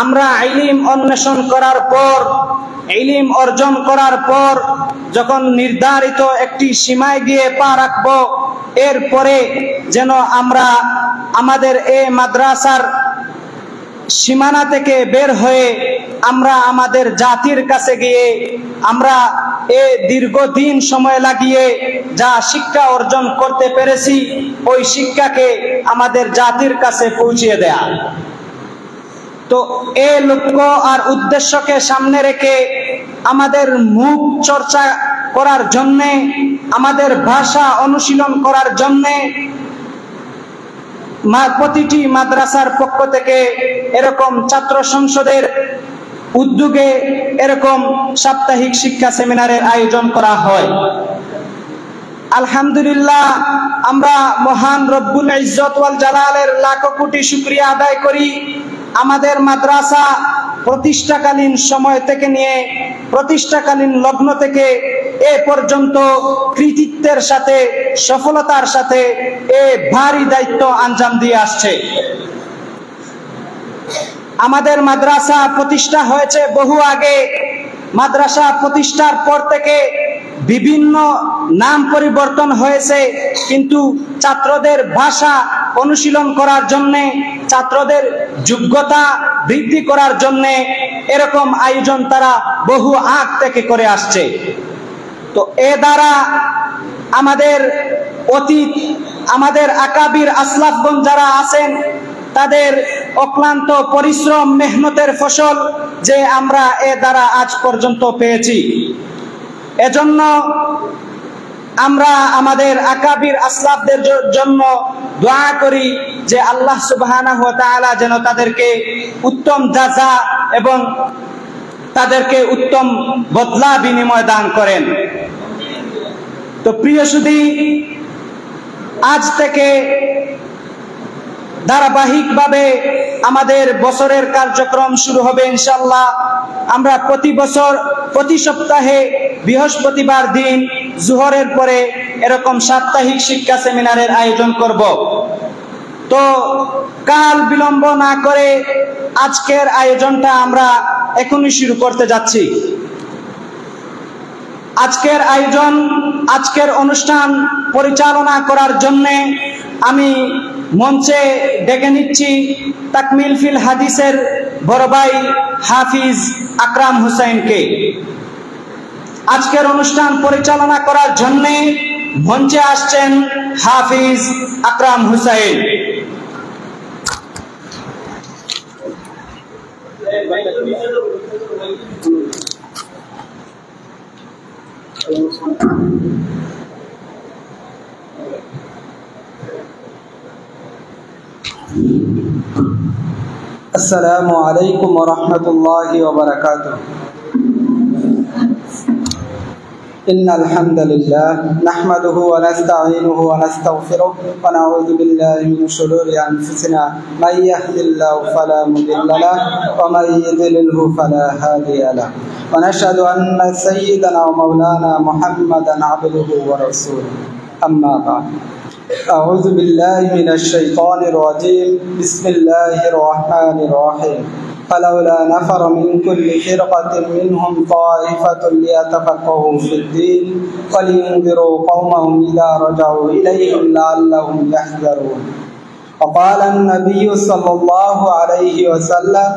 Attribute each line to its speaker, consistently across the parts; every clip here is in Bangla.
Speaker 1: আমরা ইলম অন্বেষণ করার পর, ইলম অর্জন করার পর যখন নির্ধারিত একটি সীমায় গিয়ে পা রাখবো, এরপরে যেন আমরা আমাদের এই মাদ্রাসার সীমানা থেকে বের হয়ে আমরা আমাদের জাতির কাছে গিয়ে আমরা দীর্ঘদিন সময় লাগিয়ে যা শিক্ষা অর্জন করতে পেরেছি ওই শিক্ষাকে আমাদের জাতির কাছে পৌঁছিয়ে দেয়া। তো এই লক্ষ্য আর উদ্দেশ্যকে সামনে রেখে আমাদের মুখ চর্চা করার জন্যে, আমাদের ভাষা অনুশীলন করার জন্যে প্রতিটি মাদ্রাসার পক্ষ থেকে এরকম ছাত্র সংসদের উদ্যোগে এরকম সাপ্তাহিক শিক্ষা সেমিনারের আয়োজন করা হয়। আলহামদুলিল্লাহ, আমরা মহান রব্বুল ইজ্জত ওয়াল জালালের লাখো কোটি শুকরিয়া আদায় করি। আমাদের মাদ্রাসা প্রতিষ্ঠাকালীন সময় থেকে নিয়ে প্রতিষ্ঠাকালীন লগ্ন থেকে এ পর্যন্ত কৃতিত্বের সাথে, সফলতার সাথে এ ভারী দায়িত্ব আঞ্জাম দিয়ে আসছে। আমাদের মাদ্রাসা প্রতিষ্ঠা হয়েছে বহু আগে। মাদ্রাসা প্রতিষ্ঠার পর থেকে বিভিন্ন নাম পরিবর্তন হয়েছে, কিন্তু ছাত্রদের ভাষা অনুশীলন করার জন্যে, ছাত্রদের যোগ্যতা বৃদ্ধি করার জন্যে এরকম আয়োজন তারা বহু আগ থেকে করে আসছে। তো এ দ্বারা আমাদের অতীত, আমাদের আকাবির আসলাফগণ যারা আছেন তাদের অক্লান্ত পরিশ্রম, মেহনতের ফসল যে আমরা এ দ্বারা আজ পর্যন্ত পেয়েছি। এজন্য আমরা আমাদের আকাবির আসলাফদের জন্য দোয়া করি যে আল্লাহ সুবহানাহু ওয়া তাআলা যেন তাদেরকে উত্তম জাযা এবং তাদেরকে উত্তম বদলা বিনিময় দান করেন। তো প্রিয় সুধী, আজ থেকে ধারাবাহিকভাবে আমাদের বছরের কার্যক্রম শুরু হবে ইনশাআল্লাহ। আমরা প্রতি বছর প্রতি সপ্তাহে বৃহস্পতিবার দিন জোহরের পরে এরকম সাপ্তাহিক শিক্ষা সেমিনারের আয়োজন করব। তো কাল বিলম্ব না করে আজকের আয়োজনটা আমরা এখনই শুরু করতে যাচ্ছি। আজকের আয়োজন, আজকের অনুষ্ঠান পরিচালনা করার জন্য আমি মঞ্চে ডেকে নিচ্ছি তাকমিল ফিল হাদিসের বড় ভাই হাফিজ আকরাম হুসাইনকে। আজকের অনুষ্ঠান পরিচালনা করার জন্য মঞ্চে আসছেন হাফিজ আকরাম হুসাইন।
Speaker 2: আসসালামু আলাইকুম ওয়া রাহমাতুল্লাহি ওয়া বারাকাতুহু। ইন্নাল হামদালিল্লাহ নাহমাদুহু ওয়া নাস্তাঈনুহু ওয়া নাস্তাগফিরুহু ওয়া নাউযু বিল্লাহি মিন শুরুরি আনফুসিনা মান ইয়াহদিল্লাহু ফালা মুদিল্লা লাহু ওয়া মান ইউদ্লিলহু ফালা হাদিয়া লাহু ওয়া নাশহাদু আন্না সাইয়্যিদানা ওয়া মাওলানা মুহাম্মাদান আবদুহু ওয়া রাসূলুহু। আম্মা বা'দ। أعوذ بالله من الشيطان الرجيم. بسم الله الرحمن الرحيم. فلولا نفر من كل فرقة منهم طائفة ليتفقهوا في الدين ولينذروا قومهم إذا رجعوا إليهم لعلهم يحذرون. وقال النبي صلى الله عليه وسلم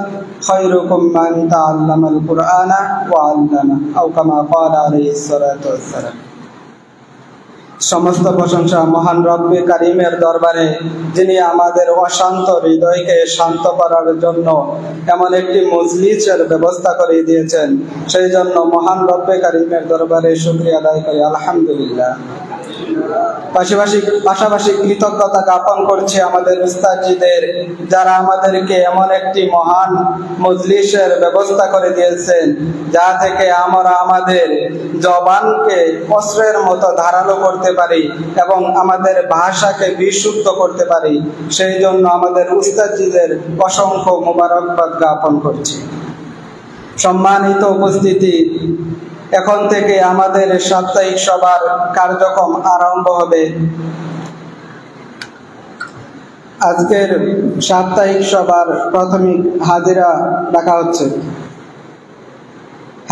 Speaker 2: خيركم من تعلم القرآن وعلمه أو كما قال عليه الصلاة والسلام. সমস্ত প্রশংসা মহান রব্বে কারিমের দরবারে, যিনি আমাদের অশান্ত হৃদয়কে শান্ত করার জন্য এমন একটি মজলিসের ব্যবস্থা করে দিয়েছেন। সেই জন্য মহান রব্বে কারিমের দরবারে শুকরিয়া আদায় করি আলহামদুলিল্লাহ। পাশাপাশি কৃতজ্ঞতা জ্ঞাপন করছি আমাদের উস্তাদজিদের, যারা আমাদেরকে এমন একটি মহান মজলিসের ব্যবস্থা করে দিয়েছেন যা থেকে আমরা আমাদের জবানকে অস্ত্রের মতো ধারালো করতে পারি এবং আমাদের ভাষাকে বিশুদ্ধ করতে পারি। সেই জন্য আমাদের উস্তাদজিদের অসংখ্য মোবারকবাদ জ্ঞাপন করছি। সম্মানিত উপস্থিতি, এখন থেকে আমাদের সাপ্তাহিক সভার কার্যক্রম আরম্ভ হবে। আজকের সাপ্তাহিক সভার প্রাথমিক হাজিরা ডাকা হচ্ছে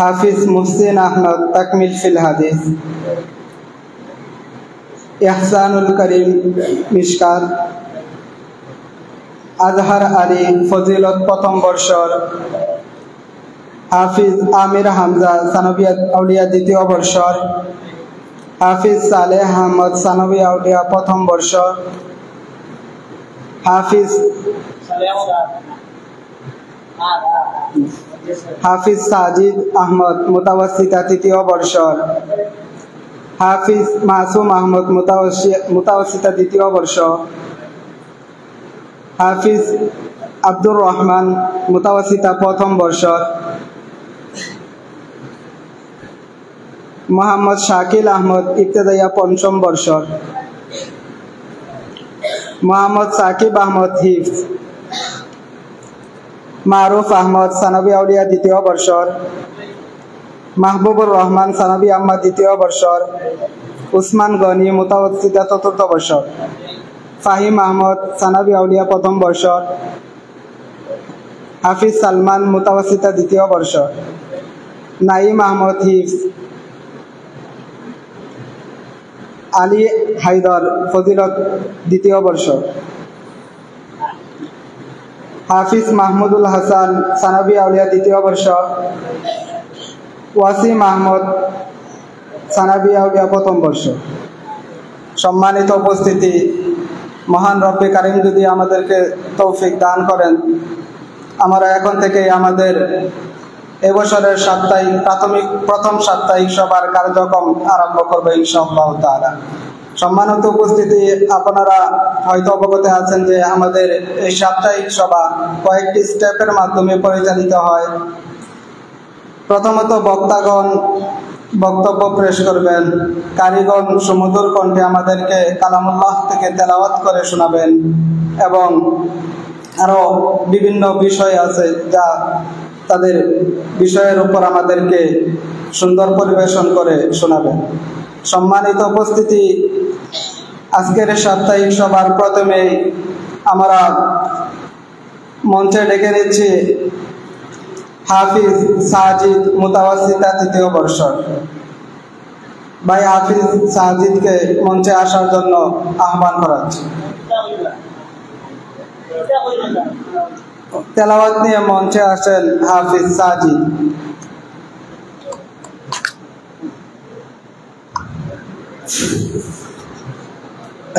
Speaker 2: হাফিজ মুহসিন আহমদ তাকমিল ফিল হাদিস, ইহসানুল করিম মিশকাত, আজহার আলী ফজিলত প্রথম বর্ষর, হাফিজ আমির হামজা সানবিয়াত আউলিয়া দ্বিতীয় বর্ষর, হাফিজ সালেহ আহমদ সানবী আউলিয়া প্রথম বর্ষ, হাফিজ সাজিদ আহমদ মুতাওয়াসিতা তৃতীয় বর্ষর, হাফিজ মাসুম আহমদ মুতাওয়াসিতা দ্বিতীয় বর্ষ, হাফিজ আব্দুর রহমান মুতাওয়াসিতা প্রথম বর্ষর, মোহাম্মদ শাকিল আহমদ ইবতেদাইয়া পঞ্চম বর্ষর, মোহাম্মদ সাকিব আহমদ হিফজ, মারুফ আহমদ সানবী আউলিয়া দ্বিতীয় বর্ষর, মাহবুবুর রহমান সানবী আহমদ দ্বিতীয় বর্ষর, উসমান গনি মুতাওয়াসিতা চতুর্থ বর্ষর, ফাহিম আহমদ সানবী আউলিয়া প্রথম বর্ষর, হাফিজ সালমান মুতাওয়াসিতা দ্বিতীয় বর্ষর, নাইম আহমদ হিফজ, আলী হায়দর ফজিলত দ্বিতীয় বর্ষ, হাফিজ মাহমুদুল হাসান সানবী আউলিয়া দ্বিতীয় বর্ষ, ওয়াসিম আহমদ সানবী আউলিয়া প্রথম বর্ষ। সম্মানিত উপস্থিতি, মহান রব্বে কারিম যদি আমাদেরকে তৌফিক দান করেন, আমরা এখন থেকে আমাদের এবছরের প্রথম সাপ্তাহিক সভার কার্যক্রম আরম্ভ করবো ইনশাআল্লাহ তাআলা। সম্মানিত উপস্থিতি, আপনারা হয়তো অবগত আছেন যে আমাদের এই সাপ্তাহিক সভা কয়েকটি স্টেপের মাধ্যমে পরিচালিত হয়। প্রথমত বক্তাগণ বক্তব্য পেশ করবেন, কারিগণ সুমধুর কণ্ঠে আমাদেরকে কালামুল্লাহ থেকে তেলাওয়াত করে শোনাবেন এবং আরো বিভিন্ন বিষয় আছে যা তাদের বিষয়ের উপর আমাদেরকে সুন্দর পরিবেশন করে শোনাবেন। সম্মানিত উপস্থিতি, আজকের সাপ্তাহিক সভার প্রথমে আমরা মঞ্চে ডেকে নিচ্ছি হাফিজ সাজিদ মুতাওয়াসিতা তৃতীয় বর্ষর। ভাই হাফিজ সাজিদকে মঞ্চে আসার জন্য আহ্বান করাচ্ছি। তেলাওয়াত নিয়ে মঞ্চে আসেন হাফিজ সাজিদ।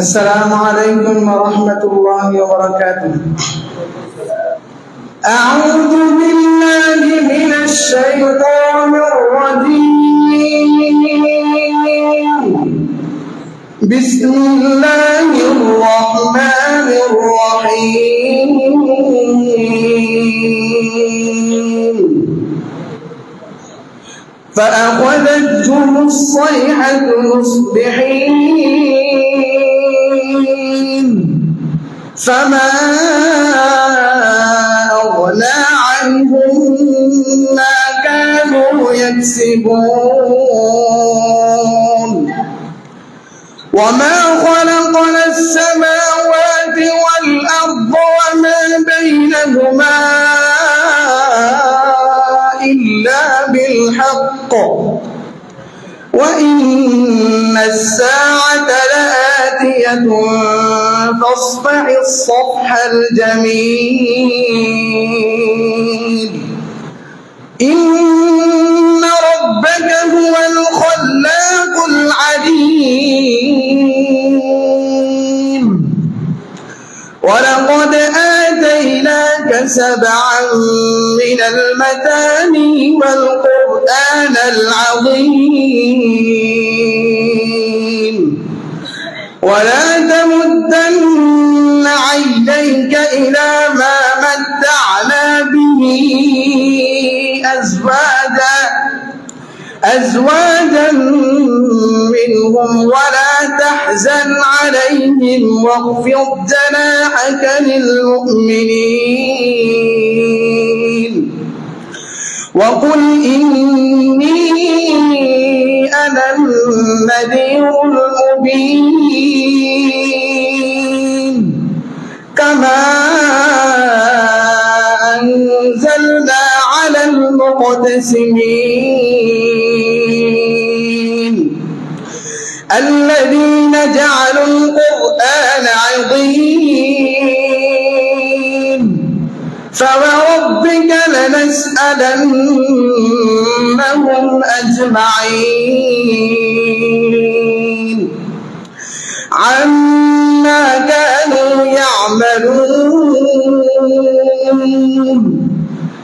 Speaker 3: السلام عليكم ورحمة الله وبركاته. أعوذ بالله من الشيطان الرجيم. بسم الله الرحمن الرحيم. فأخذتهم الصيحة مصبحين فما أغنى عنهم ما كانوا يكسبون وما خلقنا السماوات والأرض وما بينهما إلا بالحق وإن الساعة لآتية فاصفح الصفح الجميل إن ربك هو الخلاق العليم ولقد آتيناك 7 من المثاني والقرآن العظيم ولا تمدن عينيك إلى ما متعنا به أزواجا منهم ولا تحزن عليهم واخفض جناحك للمؤمنين وقل إني أنا النذير المبين ما أنزلنا على المقتسمين الذين جعلوا القرآن عضين فوربك لنسألنهم أجمعين عما كانوا يعملون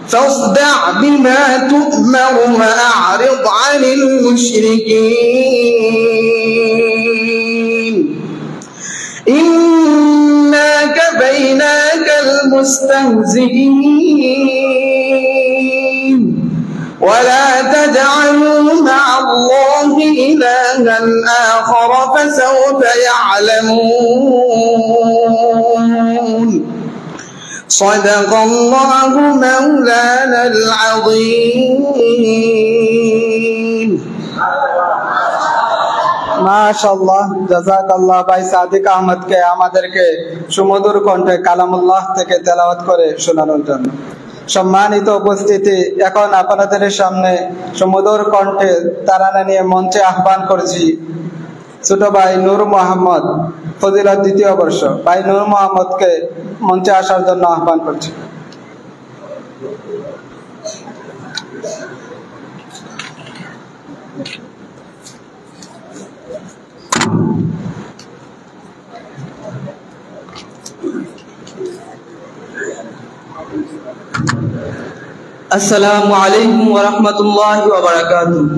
Speaker 3: فاصدع بما تؤمر وأعرض عن المشركين إنا كفيناك المستهزئين ولا تجعلوا مع الله إلها آخر فسوف يعلمون صدق الله مولانا العظيم
Speaker 2: মাশাআল্লাহ জাযাকাল্লাহ ভাই সাদিক আহমদকে আমাদেরকে সুমধুর কণ্ঠে কালামুল্লাহ থেকে তেলাওয়াত করে শোনানোর জন্য। সম্মানিত উপস্থিতি, এখন আপনাদের সামনে সুমধুর কণ্ঠে তারানা নিয়ে মঞ্চে আহ্বান করছি ছোট ভাই নূর মোহাম্মদ, ফজিলত 2য় বর্ষ। ভাই নূর মোহাম্মদকে মঞ্চে আসার জন্য আহ্বান করছি।
Speaker 3: আসসালামু আলাইকুম ওয়া রাহমাতুল্লাহি ওয়া বারাকাতুহু।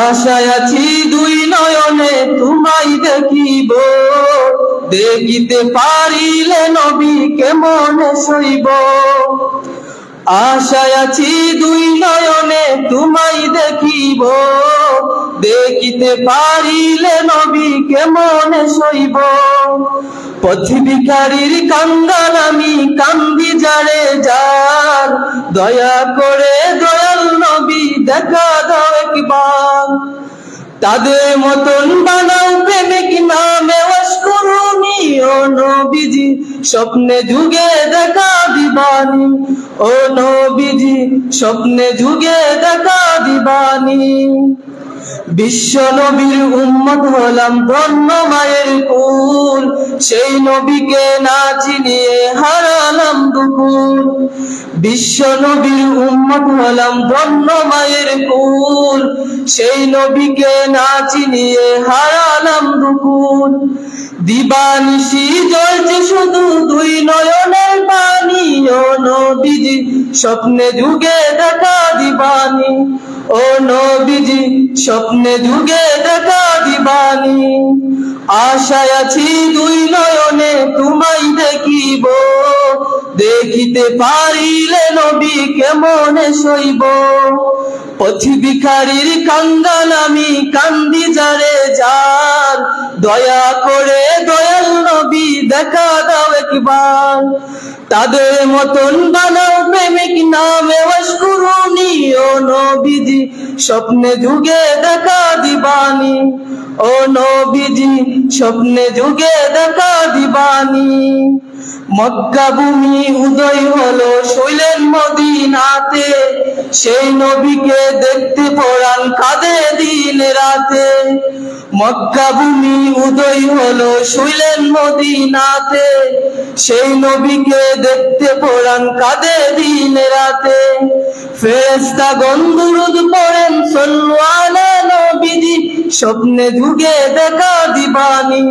Speaker 3: আশায় আছি দুই নয়নে তোমায় দেখিব, দেখিতে পারিলে নবীকে মনে সইব। আশায় আছি দুই নয়নে তোমায় দেখিব, দেখিতে পারিলে নবীকে মনে সইব। পথিভিখারির কাঙ্গাল আমি কান্দি যারে যার, দয়া করে দয়াল নবী দেখা দাও একবার। তাদের মতন বানাও প্রেমিক নামে ওয়াশকুরুনি, ও নবীজি স্বপ্নে যুগে দেখা দিবানি। ও নবীজি স্বপ্নে যুগে দেখা দিবানি। বিশ্ব নবীর উম্মত হলাম ধন্য মায়ের কুল, সেই নবীকে না চিনিয়ে হারালাম দুকুল। বিশ্ব নবীর উম্মত হলাম ধন্য মায়ের কুল, সেই নবীকে না চিনিয়ে হারালাম দুকুল। দিবানিশি জ্বলছে শুধু দুই নয়নের পানি, ও নবীজি স্বপ্নে যুগে দেখা দিবানি। ও নবীজি স্বপ্নে যুগে দেখা দিবানি। আশায় আছি দুই নয়নে তোমায় দেখিব, দেখিতে পারিলে নবীকে মনে সইব। পথিভিখারির কাঙ্গাল আমি কান্দি যারে যার, দয়া করে দয়াল নবী দেখা দাও একবার। তাদের মতন বানাও প্রেমিক নামে ওয়াশকুরুনি, ও নবীজি স্বপ্নে যুগে দেখা দিবানি। ও নবীজি স্বপ্নে যুগে দেখা দিবানি। মক্কা ভূমি উদয় হলো শৈলেন মদিনাতে, সেই নবীকে দেখতে পরাণ কাঁদে দিন রাতে। মক্কা ভূমি উদয় হলো শৈলেন মদিনাতে, সেই নবীকে দেখতে পরাণ কাঁদে দিন রাতে। ফেরেশতাগণ দুরূদ পড়েন সাল্লু আলা নবীজি, স্বপ্নে যুগে দেখা দিবানি।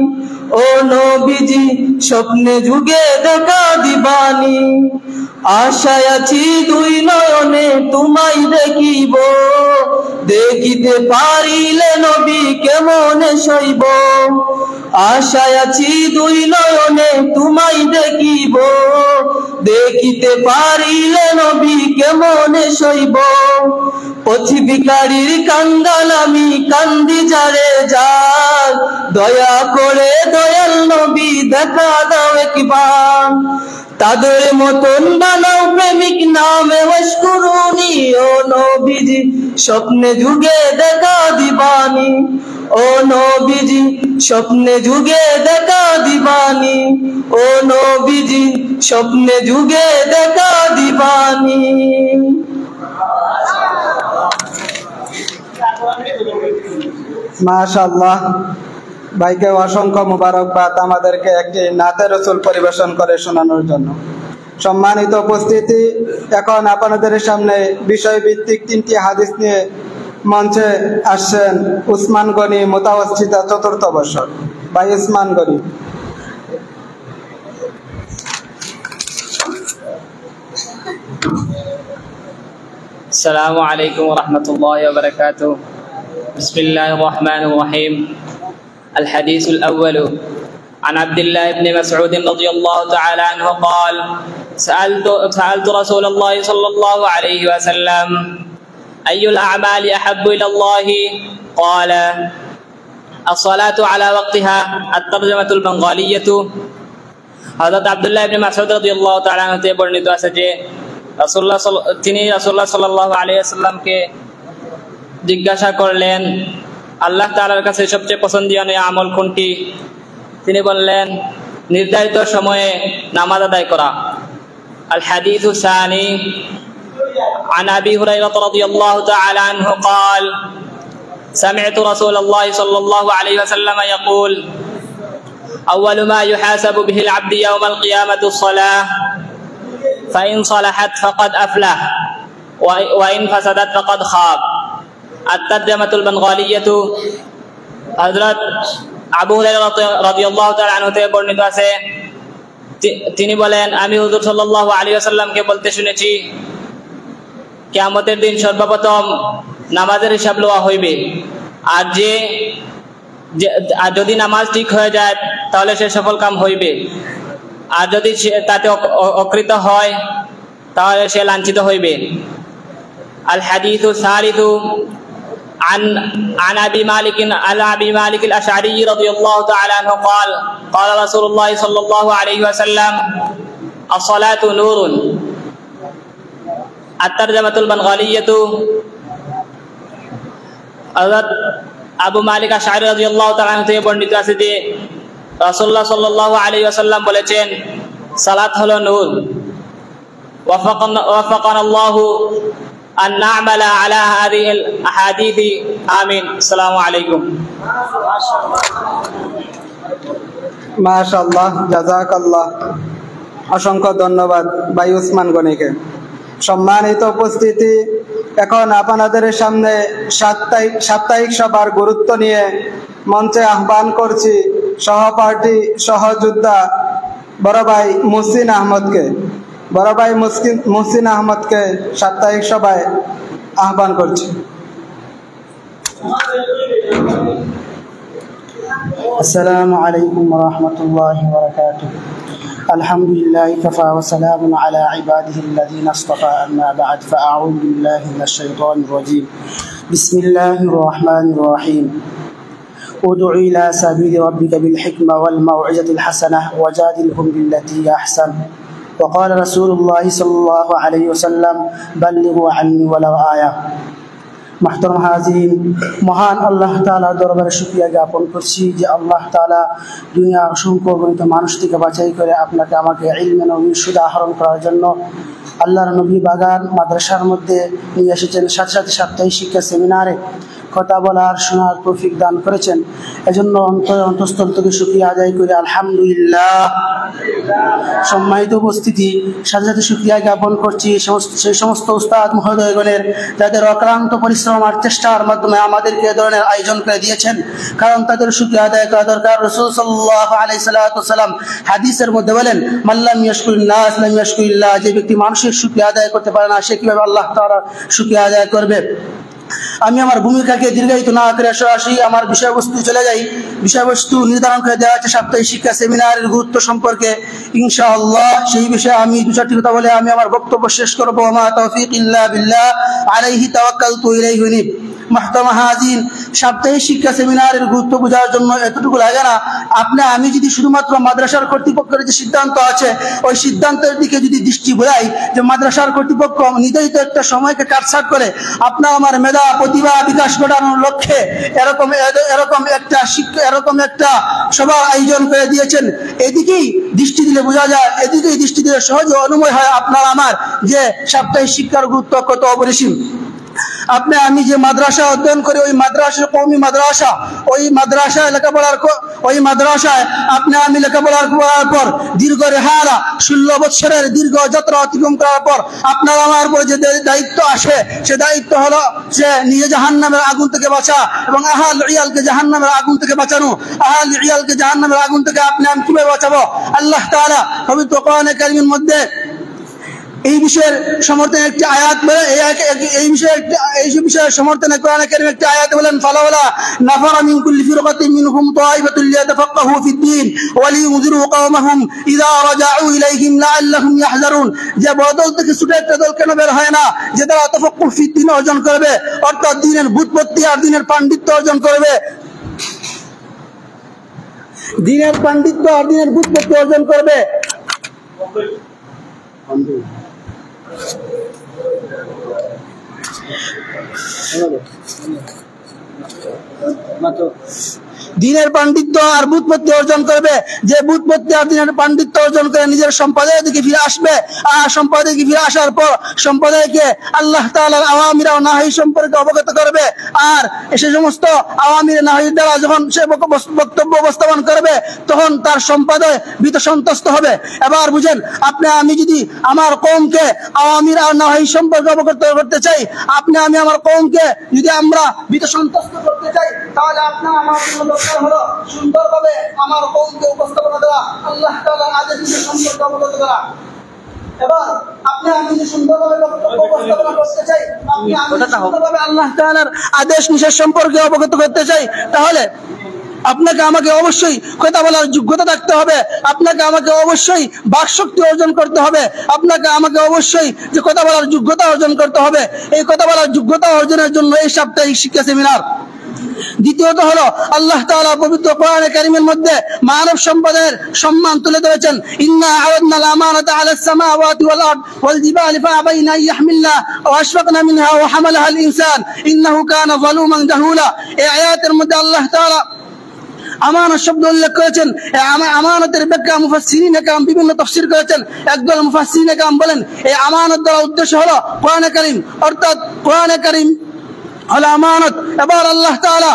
Speaker 3: ও নবীজি স্বপ্নে যুগে দেখা দিবানি। আশায় আছি দুই নয়নে তোমায় দেখিব, দেখিতে পারিলে নবীকে মনে সইব। আশায় আছি দুই নয়নে তোমায় দেখিব, দেখিতে পারিলে নবীকে মনে সইব। পথিভিখারির কাঙ্গাল আমি কান্দি যারে যার, দয়া করে দয়াল নবী দেখা দাও একবার। তাদের মতন বানাও প্রেমিক নামে ওয়াশকুরুনি, ও নবীজি স্বপ্নে যুগে দেখা দিবানি। ও ও নবীজি স্বপ্নে যুগে দেখা দিবানি, ও নবীজি স্বপ্নে যুগে দেখা দিবানি।
Speaker 2: মাশাআল্লাহ, ভাইকে অসংখ্য মুবারকবাদ আমাদেরকে একটি নাতে রসুল পরিবেশন করে শোনানোর জন্য। সম্মানিত উপস্থিতি, এখন আপনাদের সামনে বিষয়ভিত্তিক 3টি হাদিস নিয়ে মঞ্চে আসছেন উসমান গনি, মুতাওয়াসসিতা 4th বর্ষর। ভাই উসমান গনি।
Speaker 4: السلام عليكم ورحمة الله وبركاته. بسم الله الرحمن الرحيم. الحديث الأول عن عبد الله بن مسعود رضي الله تعالى عنه قال: سألت رسول الله صلى الله عليه وسلم: أي الأعمال أحب إلى الله؟ قال: الصلاة على وقتها. الترجمة البنغالية. হযরত আব্দুল্লাহ ইবনে মাসউদ রাদিয়াল্লাহু তাআলা আনহু থেকে বর্ণিত আছে যে রাসূলুল্লাহ সাল্লাল্লাহু আলাইহি ওয়াসাল্লামকে জিজ্ঞাসা করলেন, আল্লাহ তাআলার কাছে সবচেয়ে পছন্দনীয় আমল কোনটি? তিনি বললেন, নির্ধারিত সময়ে নামাজ আদায় করা। আল হাদিসু সানি عن أبي هريرة رضي الله تعالى عنه قال: سمعت رسول الله صلى الله عليه وسلم يقول: أول ما يحاسب به العبد يوم القيامة الصلاة، فإن صلحت فقد أفلح وإن فسدت فقد خاب। الترجمة البنغالية. হযরত আবু হুরায়রা রাদিয়াল্লাহু তাআলা আনহু থেকে বর্ণিত আছে, তিনি বলেন, আমি হুজুর সাল্লাল্লাহু আলাইহি ওয়াসাল্লামকে বলতে শুনেছি, কিয়ামতের দিন সর্বপ্রথম নামাজের হিসাব লওয়া হইবে, আর যদি নামাজ ঠিক হয়ে যায় তাহলে সে সফল কাম হইবে, আর যদি তাতে অকৃত হয় তাহলে সে লাঞ্ছিত হইবে। আল হাদিসু সালিসু عن أبي مالك الأشعري رضي الله تعالى عنه قال: قال رسول الله صلى الله عليه وسلم: الصلاة نور। الترجمة البنغالية. হযরত আবু মালিক আশআরী রাদিয়াল্লাহু তাআলা আনহু থেকে বর্ণিত আছে যে রাসূলুল্লাহ সাল্লাল্লাহু আলাইহি ওয়াসাল্লাম বলেছেন, সালাত হলো নূর। ওয়াফাকানাল্লাহু আন না'মালা আলা হাযিহিল আহাদিসি। আমিন। আসসালামু আলাইকুম।
Speaker 2: মাশাআল্লাহ, জাযাকাল্লাহ। অসংখ্য ধন্যবাদ ভাই উসমান গনিকে। সম্মানিত উপস্থিতি, এখন আপনাদের সামনে সাপ্তাহিক সভার গুরুত্ব নিয়ে মঞ্চে আহ্বান করছি সহপাঠী সহযোদ্ধা বড় ভাই মুহসিন আহমদকে। বড় ভাই মুহসিন আহমদকে সাপ্তাহিক সভায় আহ্বান করছি।
Speaker 5: السلام عليكم ورحمة الله وبركاته. الحمد لله كفى وسلام على عباده الذين اصطفى، أما بعد، فأعوذ بالله من الشيطان الرجيم. بسم الله الرحمن الرحيم. ادع إلى سبيل ربك بالحكمة والموعظة الحسنة وجادلهم بالتي هي أحسن. وقال رسول الله صلى الله عليه وسلم: بلغوا عني ولو آية. محترم হাজিরিন, মহান আল্লাহ তাআলার দরবারে শুকরিয়া জ্ঞাপন করছি যে আল্লাহ তাআলা দুনিয়ার অসংখ্য গণিত মানুষ থেকে বাছাই করে আপনাকে আমাকে ইলমে নবী সুদা আহরণ করার জন্য আল্লাহর নবী বাগান মাদ্রাসার মধ্যে নিয়ে এসেছেন। সাথে সাথে সাপ্তাহিক শিক্ষা সেমিনারে কথা বলার শোনার তৌফিক দান করেছেন। এজন্য অন্তঃস্থল থেকে শুকরিয়া আদায় করে আলহামদুলিল্লাহ। সম্মানিত উপস্থিতি, সাথে সাথে শুকরিয়া জ্ঞাপন করছি সেই সমস্ত উস্তাদ মহোদয়গণের যাদের অক্লান্ত পরিশ্রম আর চেষ্টার মাধ্যমে আমাদেরকে এ ধরনের আয়োজন করে দিয়েছেন, কারণ তাদের শুকরিয়া আদায় করা দরকার। রাসূল সাল্লাল্লাহু আলাইহি সাল্লাম হাদিসের মধ্যে বলেন, মাল্লাম ইয়াশকুরিন নাস লাম ইয়াশকুরিল্লাহ। যে ব্যক্তি মানুষের শুকরিয়া আদায় করতে পারে না, সে কিভাবে আল্লাহ তাআলার শুকরিয়া আদায় করবে? আমি আমার ভূমিকাকে দীর্ঘায়িত না করে সরাসরি আমার বিষয়বস্তু চলে যাই। বিষয়বস্তু নির্ধারণ করে দেওয়া আছে সাপ্তাহিক শিক্ষা সেমিনারের গুরুত্ব সম্পর্কে। ইনশাআল্লাহ সেই বিষয়ে আমি দু চারটি কথা বলে আমি আমার বক্তব্য শেষ করবো। ওয়া মা তাওফীক ইল্লা বিল্লাহ, আলাইহি তাওয়াক্কালতু ইলাইহি উনীব। মুহতারাম হাজির, সাপ্তাহিক শিক্ষা সেমিনারের গুরুত্ব বোঝার জন্য এতটুকু লাগে না। আমি যদি শুধুমাত্র মাদ্রাসার কর্তৃপক্ষের যে সিদ্ধান্ত আছে ওই সিদ্ধান্তের দিকে যদি দৃষ্টি বোঝাই, যে মাদ্রাসার কর্তৃপক্ষ নির্ধারিত একটা সময়কে কাটছাট করে আপনার আমার মেধা প্রতিভা বিকাশ ঘটানোর লক্ষ্যে এরকম একটা সভা আয়োজন করে দিয়েছেন, এদিকেই দৃষ্টি দিলে বোঝা যায়, এদিকেই দৃষ্টি দিলে সহজে অনুময় হয় আপনার আমার যে সাপ্তাহিক শিক্ষার গুরুত্ব কত অপরিসীম। আমি যে মাদ্রাসা অধ্যয়ন করি ওই মাদ্রাসা কওমি মাদ্রাসা, ওই মাদ্রাসায় আমি লেখাপড়ার পর দীর্ঘ রেহারা 16 বছরের দীর্ঘ যাত্রা অতিক্রম করার পর আপনার আমার উপর যে দায়িত্ব আসে, সে দায়িত্ব হলো যে নিজে জাহান্নামের আগুন থেকে বাঁচা এবং আহল ইয়ালকে জাহান্নামের আগুন থেকে বাঁচানো। আহল ইয়ালকে জাহান্নামের আগুন থেকে আমি কিভাবে বাঁচাবো? আল্লাহ তাআলা পবিত্র কোরআনে কারীমের মধ্যে এই বিষয়ের সমর্থনে একটি আয়াত বলে, এই বিষয়ে সমর্থনে কোরআনে কারীমে একটি আয়াত বলেন, ফালাওলা নাফারা মিন কুল্লি ফিরকাতিন মিনহুম তাইফাতুন লিয়াতাফাক্কাহু ফিদ-দীন ওয়া লিয়ুনযিরু কওমাহুম ইযা রাজাউ ইলাইহিম লাআল্লাহুম ইয়াহযারুন। যে বড় দল থেকে ছোট একটা দল কেন বের হয় না, যে তারা তাফাক্কুহ ফিদ-দীন অর্জন করবে, অর্থাৎ দ্বীনের বুৎপত্তি আর দ্বীনের পাণ্ডিত্য অর্জন করবে, দ্বীনের পাণ্ডিত্য আর দ্বীনের বুৎপত্তি অর্জন করবে। দ্বীনের পাণ্ডিত্য আর বুৎপত্তি অর্জন করবে, যে বুৎপত্তি আর দ্বীনের পাণ্ডিত্য অর্জন করে নিজের সম্প্রদায়ের দিকে ফিরে আসবে। আর সম্প্রদায়ের দিকে ফিরে আসার পর সম্প্রদায়কে আল্লাহ তাআলার আওয়ামির ও নাহি সম্পর্কে অবগত করবে। আর সে সমস্ত আওয়ামির নাহির দ্বারা যখন সে বক্তব্য উপস্থাপন করবে তখন তার সম্প্রদায় ভীত সন্ত্রস্ত হবে। এবার বুঝেন, আমি যদি আমার কওমকে আওয়ামির আর নাহি সম্পর্কে অবগত করতে চাই, আমি আমার কওমকে যদি আমরা ভীত সন্ত্রস্ত করতে চাই, তাহলে আমার জন্য হলো সুন্দরভাবে আমার কওমকে উপস্থাপনা দেওয়া, আল্লাহ তাআলার আদেশ সম্পর্কে অবগত করা। এবার আমি যদি সুন্দরভাবে উপস্থাপনা করতে চাই, সুন্দরভাবে আল্লাহ তাআলার আদেশ নিষেধ সম্পর্কে অবগত করতে চাই, তাহলে আমাকে অবশ্যই কথা বলার যোগ্যতা থাকতে হবে, আমাকে অবশ্যই বাকশক্তি অর্জন করতে হবে, আমাকে অবশ্যই যে কথা বলার যোগ্যতা অর্জন করতে হবে। এই কথা বলার যোগ্যতা অর্জনের জন্য এই সাপ্তাহিক শিক্ষা সেমিনার। দ্বিতীয়ত হলো আল্লাহ তাআলা পবিত্র কোরআনে কারীমের মধ্যে মানব সম্পদের সম্মান তুলে ধরেছেন, ইন্না আরাদনাল আমানাতা আলাস সামাওয়াতি ওয়াল আরদ ওয়াল জিবালি ফাআবাইনা ইয়াহমিলনা ওয়া আশফাকনা মিনহা ওয়া হামালাহাল ইনসান ইন্নাহু কানা যালুমান জাহুলা। এই আয়াতের মধ্যে আল্লাহ তাআলা আমানত শব্দ উল্লেখ করেছেন। আমানতের ব্যাখ্যা মুফাসসিরিনে কেরাম বিভিন্ন তাফসীর করেছেন। একদল মুফাসসিরিনে কেরাম বলেন এই আমানত দ্বারা উদ্দেশ্য হলো কোরআনে কারীম, অর্থাৎ কোরআনে কারীম হলো আমানত। এবার আল্লাহ তাআলা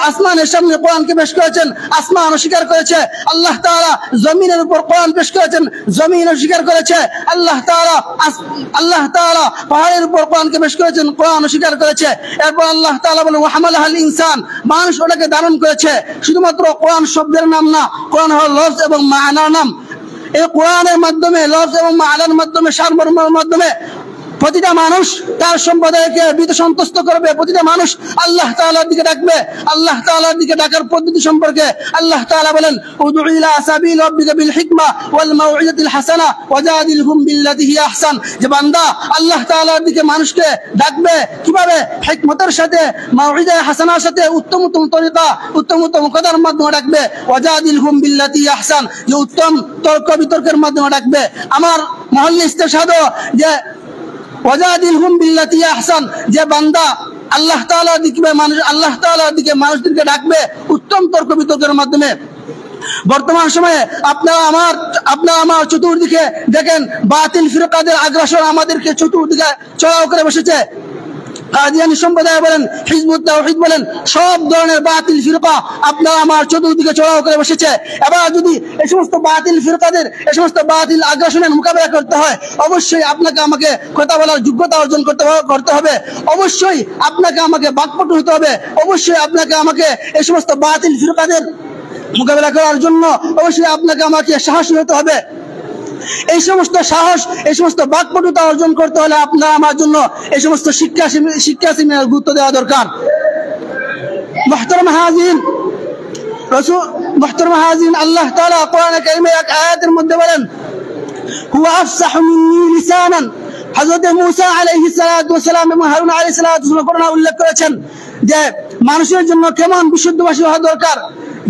Speaker 5: আসমানের সামনে কোরআনকে পেশ করেছেন, আসমান অস্বীকার করেছে। আল্লাহ তাআলা জমিনের উপর কোরআন পেশ করেছেন, জমিন অস্বীকার করেছে। আল্লাহ তাআলা পাহাড়ের উপর কোরআনকে পেশ করেছেন, কোরআন অস্বীকার করেছে। এরপর আল্লাহ তাআলা বলেন ওয়া হামালাহাল ইনসান, মানুষ ওটাকে ধারণ করেছে। শুধুমাত্র কোরআন শব্দের নাম না, কোরআন হলো লফজ এবং মানার নাম। এই কোরআনের মাধ্যমে, লফজ এবং মানার মাধ্যমে, সারমর্মের মাধ্যমে প্রতিটা মানুষ তার সম্প্রদায়কে ভীত সন্ত্রস্ত করবে। প্রতিটা মানুষ আল্লাহ তাআলার দিকে ডাকবে। আল্লাহ তাআলার দিকে ডাকার পদ্ধতি সম্পর্কে আল্লাহ তাআলা বলেন উদউ ইলা সাবিল রাব্বিকা বিল হিকমা ওয়াল মাউইজাতিল হাসানা ওয়াজাদিলহুম বিল্লাতি হিয়া আহসান। যে বান্দা আল্লাহ তাআলার দিকে মানুষকে ডাকবে কিভাবে? হিকমতের সাথে, মাউইজা হাসানার সাথে, উত্তম তরিকা, উত্তম কথার মাধ্যমে ডাকবে। ওয়াজাদিলহুম বিল্লাতি হিয়া আহসান, যে উত্তম তর্ক বিতর্কের মাধ্যমে ডাকবে। আমার মহল্লা ইস্তেশহাদ যে ওয়াজাদিলহুম বিল্লাতি আহসান, যে বান্দা আল্লাহ তাআলার দিকে মানুষদেরকে ডাকবে উত্তম তর্ক বিতর্কের মাধ্যমে। বর্তমান সময়ে আপনারা আমার চতুর্দিকে দেখেন বাতিল ফিরকাদের আগ্রাসন আমাদেরকে চতুর্দিকে চড়াও করে বসেছে। কাদিয়ানী সম্প্রদায় বলেন, হিজবুত তাওহীদ বলেন, সব ধরনের বাতিল ফিরকা আপনারা আমার চতুর্দিকে চড়াও করে বসেছে। এবার যদি এই সমস্ত বাতিল ফিরকাদের, এই সমস্ত বাতিল আগ্রাসনের মোকাবেলা করতে হয়, অবশ্যই আমাকে কথা বলার যোগ্যতা অর্জন করতে হবে। অবশ্যই আমাকে বাকপটু হতে হবে। অবশ্যই আমাকে এই সমস্ত বাতিল ফিরকাদের মোকাবেলা করার জন্য অবশ্যই আমাকে সাহসী হতে হবে। এই সমস্ত সাহস, এই সমস্ত বাকপটুতা অর্জন করতে হলে আমার জন্য এই সমস্ত শিক্ষা সেমিনার গুরুত্ব দেওয়া দরকার। মুহতারাম হাজিরিন, আল্লাহ তাআলা কোরআনে কারীমে এক আয়াতের মধ্যে বলেন হুয়া আফসাহু মিন্নী লিসানান হযরত মূসা আলাইহিস সালাতু ওয়াস সালাম এবং হারুন আলাইহিস সালাতু ওয়াস সালাম ঘটনা উল্লেখ করেছেন যে মানুষের জন্য কেমন বিশুদ্ধভাষী হওয়া দরকার।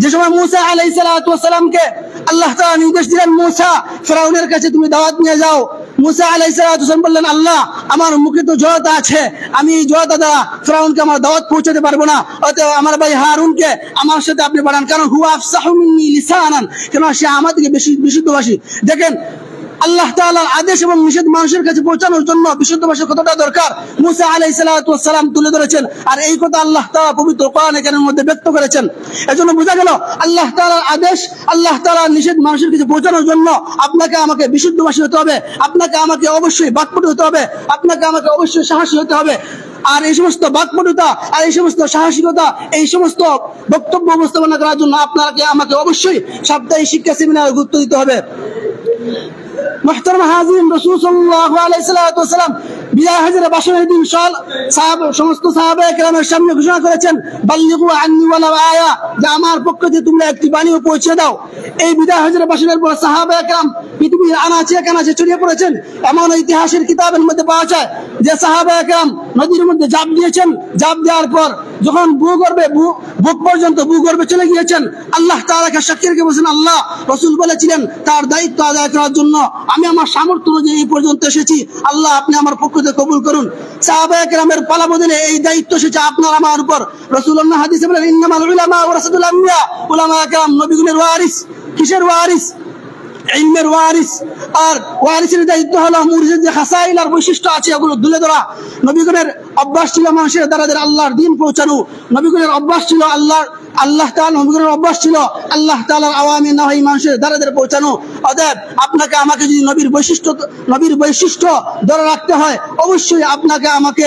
Speaker 5: যে সময় মূসা আলাইহিস সালাতু ওয়াস সালামকে আল্লাহ তাআলা নির্দেশ দিলেন, মূসা ফিরাউনের কাছে তুমি দাওয়াত নিয়ে যাও। মূসা আলাইহিস সালাতু ওয়াস সালাম বললেন, আল্লাহ আমার মুখে তো জড়তা আছে, আমি এই জড়তা দ্বারা ফিরাউনকে আমার দাওয়াত পৌঁছাতে পারবো না, অতএব আমার ভাই হারুনকে আমার সাথে আপনি পাঠান, কারণ হুয়া আফসাহু মিন্নি লিসানান, কেন সে আমার থেকে বেশি বিশুদ্ধভাষী। দেখেন আল্লাহ তাআলার আদেশ এবং নিষেধ মানুষের কাছে পৌঁছানোর জন্য বিশুদ্ধ ভাষা কতটা দরকার মূসা আলাইহিস সালাতু ওয়াস সালাম তুলে ধরেছেন, আর এই কথা আল্লাহ তাআলা পবিত্র কোরআন কারীমের মধ্যে ব্যক্ত করেছেন। এজন্য বোঝা গেল আল্লাহ তাআলার আদেশ, আল্লাহ তাআলার নিষেধ মানুষের কাছে পৌঁছানোর জন্য আপনাকে আমাকে বিশুদ্ধ ভাষী হতে হবে, আপনাকে আমাকে অবশ্যই বাক্পটু হতে হবে, আপনাকে আমাকে অবশ্যই সাহসী হতে হবে। আর এই সমস্ত বাক্পটুতা আর এই সমস্ত সাহসিকতা, এই সমস্ত বক্তব্য উপস্থাপনা করার জন্য আপনাকে আমাকে অবশ্যই সাপ্তাহিক শিক্ষা সেমিনারে গুরুত্ব দিতে হবে। মুহতারাম হাজিরিন, রাসূল সাল্লাল্লাহু আলাইহি ওয়াসাল্লাম বিদায় হজের ভাষণের দিন সমস্ত সাহাবায়ে কেরামের সামনে ঘোষণা করেছেন, বাল্লিগু আন্নি ওয়ালাউ আয়া, যে আমার পক্ষ থেকে তোমরা একটি বাণীও পৌঁছে দাও। এই বিদায় হজের ভাষণের পর সাহাবায়ে কেরাম পৃথিবীর আনাচে কানাচে ছড়িয়ে পড়েছেন। এমন ইতিহাসের কিতাবের মধ্যে পাওয়া যায় যে সাহাবায়ে কেরাম নদীর মধ্যে ঝাঁপ দিয়েছেন, ঝাঁপ দেওয়ার পর যখন বুক পর্যন্ত ভূগর্ভে চলে গিয়েছেন, আল্লাহ তাআলাকে সাক্ষী রেখে বলেছেন, আল্লাহ রাসূল বলেছিলেন তার দায়িত্ব আদায় করার জন্য আমি আমার সামর্থ্য অনুযায়ী এই পর্যন্ত এসেছি, আল্লাহ আপনি আমার পক্ষ থেকে কবুল করুন। সাহাবায়ে কেরামের পালা বদলে এই দায়িত্ব এসেছে আপনার আমার উপর। রাসূলুল্লাহ হাদিসে বলেন, ইন্নামাল উলামা ওয়ারাসাতুল আমবিয়া, উলামা কেরাম নবীগণের ওয়ারিস। কিসের ওয়ারিস? ইলমের ওয়ারিস। আর ওয়ারিসের দায়িত্ব হলো মুরজিদ যে খাসাইল আর বৈশিষ্ট্য আছে এগুলো তুলে ধরা। নবীগণের অভ্যাস ছিল মানুষের দ্বারা আল্লাহর দ্বীন পৌঁছানো। নবীগণের অভ্যাস ছিল আল্লাহ তাআলা নবীগণের অভ্যাস ছিল আল্লাহ তাআলার আওয়ামির নাহি মানুষের দ্বারা পৌঁছানো। অতএব আপনাকে আমাকে যদি নবীর বৈশিষ্ট্য ধরে রাখতে হয়, অবশ্যই আপনাকে আমাকে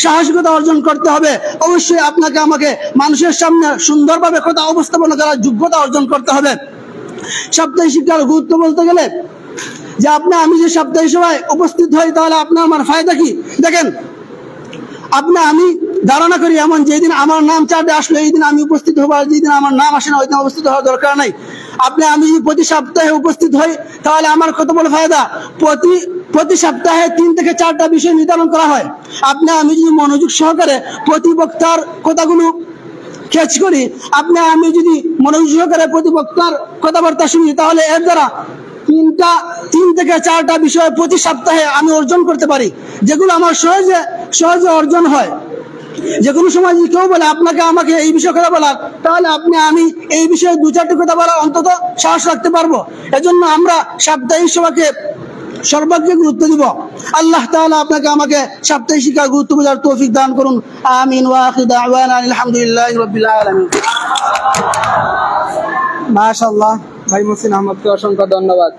Speaker 5: সাহসিকতা অর্জন করতে হবে, অবশ্যই আপনাকে আমাকে মানুষের সামনে সুন্দরভাবে কথা উপস্থাপন করার যোগ্যতা অর্জন করতে হবে। সাপ্তাহিক শিক্ষার গুরুত্ব বলতে গেলে যে আমি যে সাপ্তাহিক সভায় উপস্থিত হই তাহলে আপনার আমার ফায়দা কি? দেখেন আমি ধারণা করি এমন যেদিন আমার নাম চার্টে আসলো এই দিন আমি উপস্থিত হবো, আর যেদিন আমার নাম আসে না ওই দিন উপস্থিত হওয়ার দরকার নাই। আমি যদি প্রতি সপ্তাহে উপস্থিত হই তাহলে আমার কত বড় ফায়দা। প্রতি সপ্তাহে 3 থেকে 4টা বিষয় নির্ধারণ করা হয়। আমি যদি মনোযোগ সহকারে প্রতি বক্তার কথাগুলো ক্যাচ করি, আমি যদি মনোযোগ সহকারে প্রতি বক্তার কথাবার্তা শুনি, তাহলে এর দ্বারা 3 থেকে 4টা বিষয় প্রতি সপ্তাহে আমি অর্জন করতে পারি, যেগুলো আমার সহজে অর্জন হয়। যে কোনো সময় যদি কেউ বলে আপনাকে আমাকে এই বিষয়ে কথা বলার, তাহলে আমি এই বিষয়ে 2-4টি কথা বলার অন্তত সাহস রাখতে পারবো। এজন্য আমরা সাপ্তাহিক সভাকে সর্বাগ্রে গুরুত্ব দিব। আল্লাহ তাআলা আপনাকে আমাকে সাপ্তাহিক শিক্ষার গুরুত্ব বোঝার তৌফিক দান করুন। আমিন ওয়া আখিরু দাওয়ানা আলহামদুলিল্লাহি রাব্বিল আলামিন।
Speaker 2: মাশাআল্লাহ, ভাই মুহসিন আহমদকে অসংখ্য ধন্যবাদ।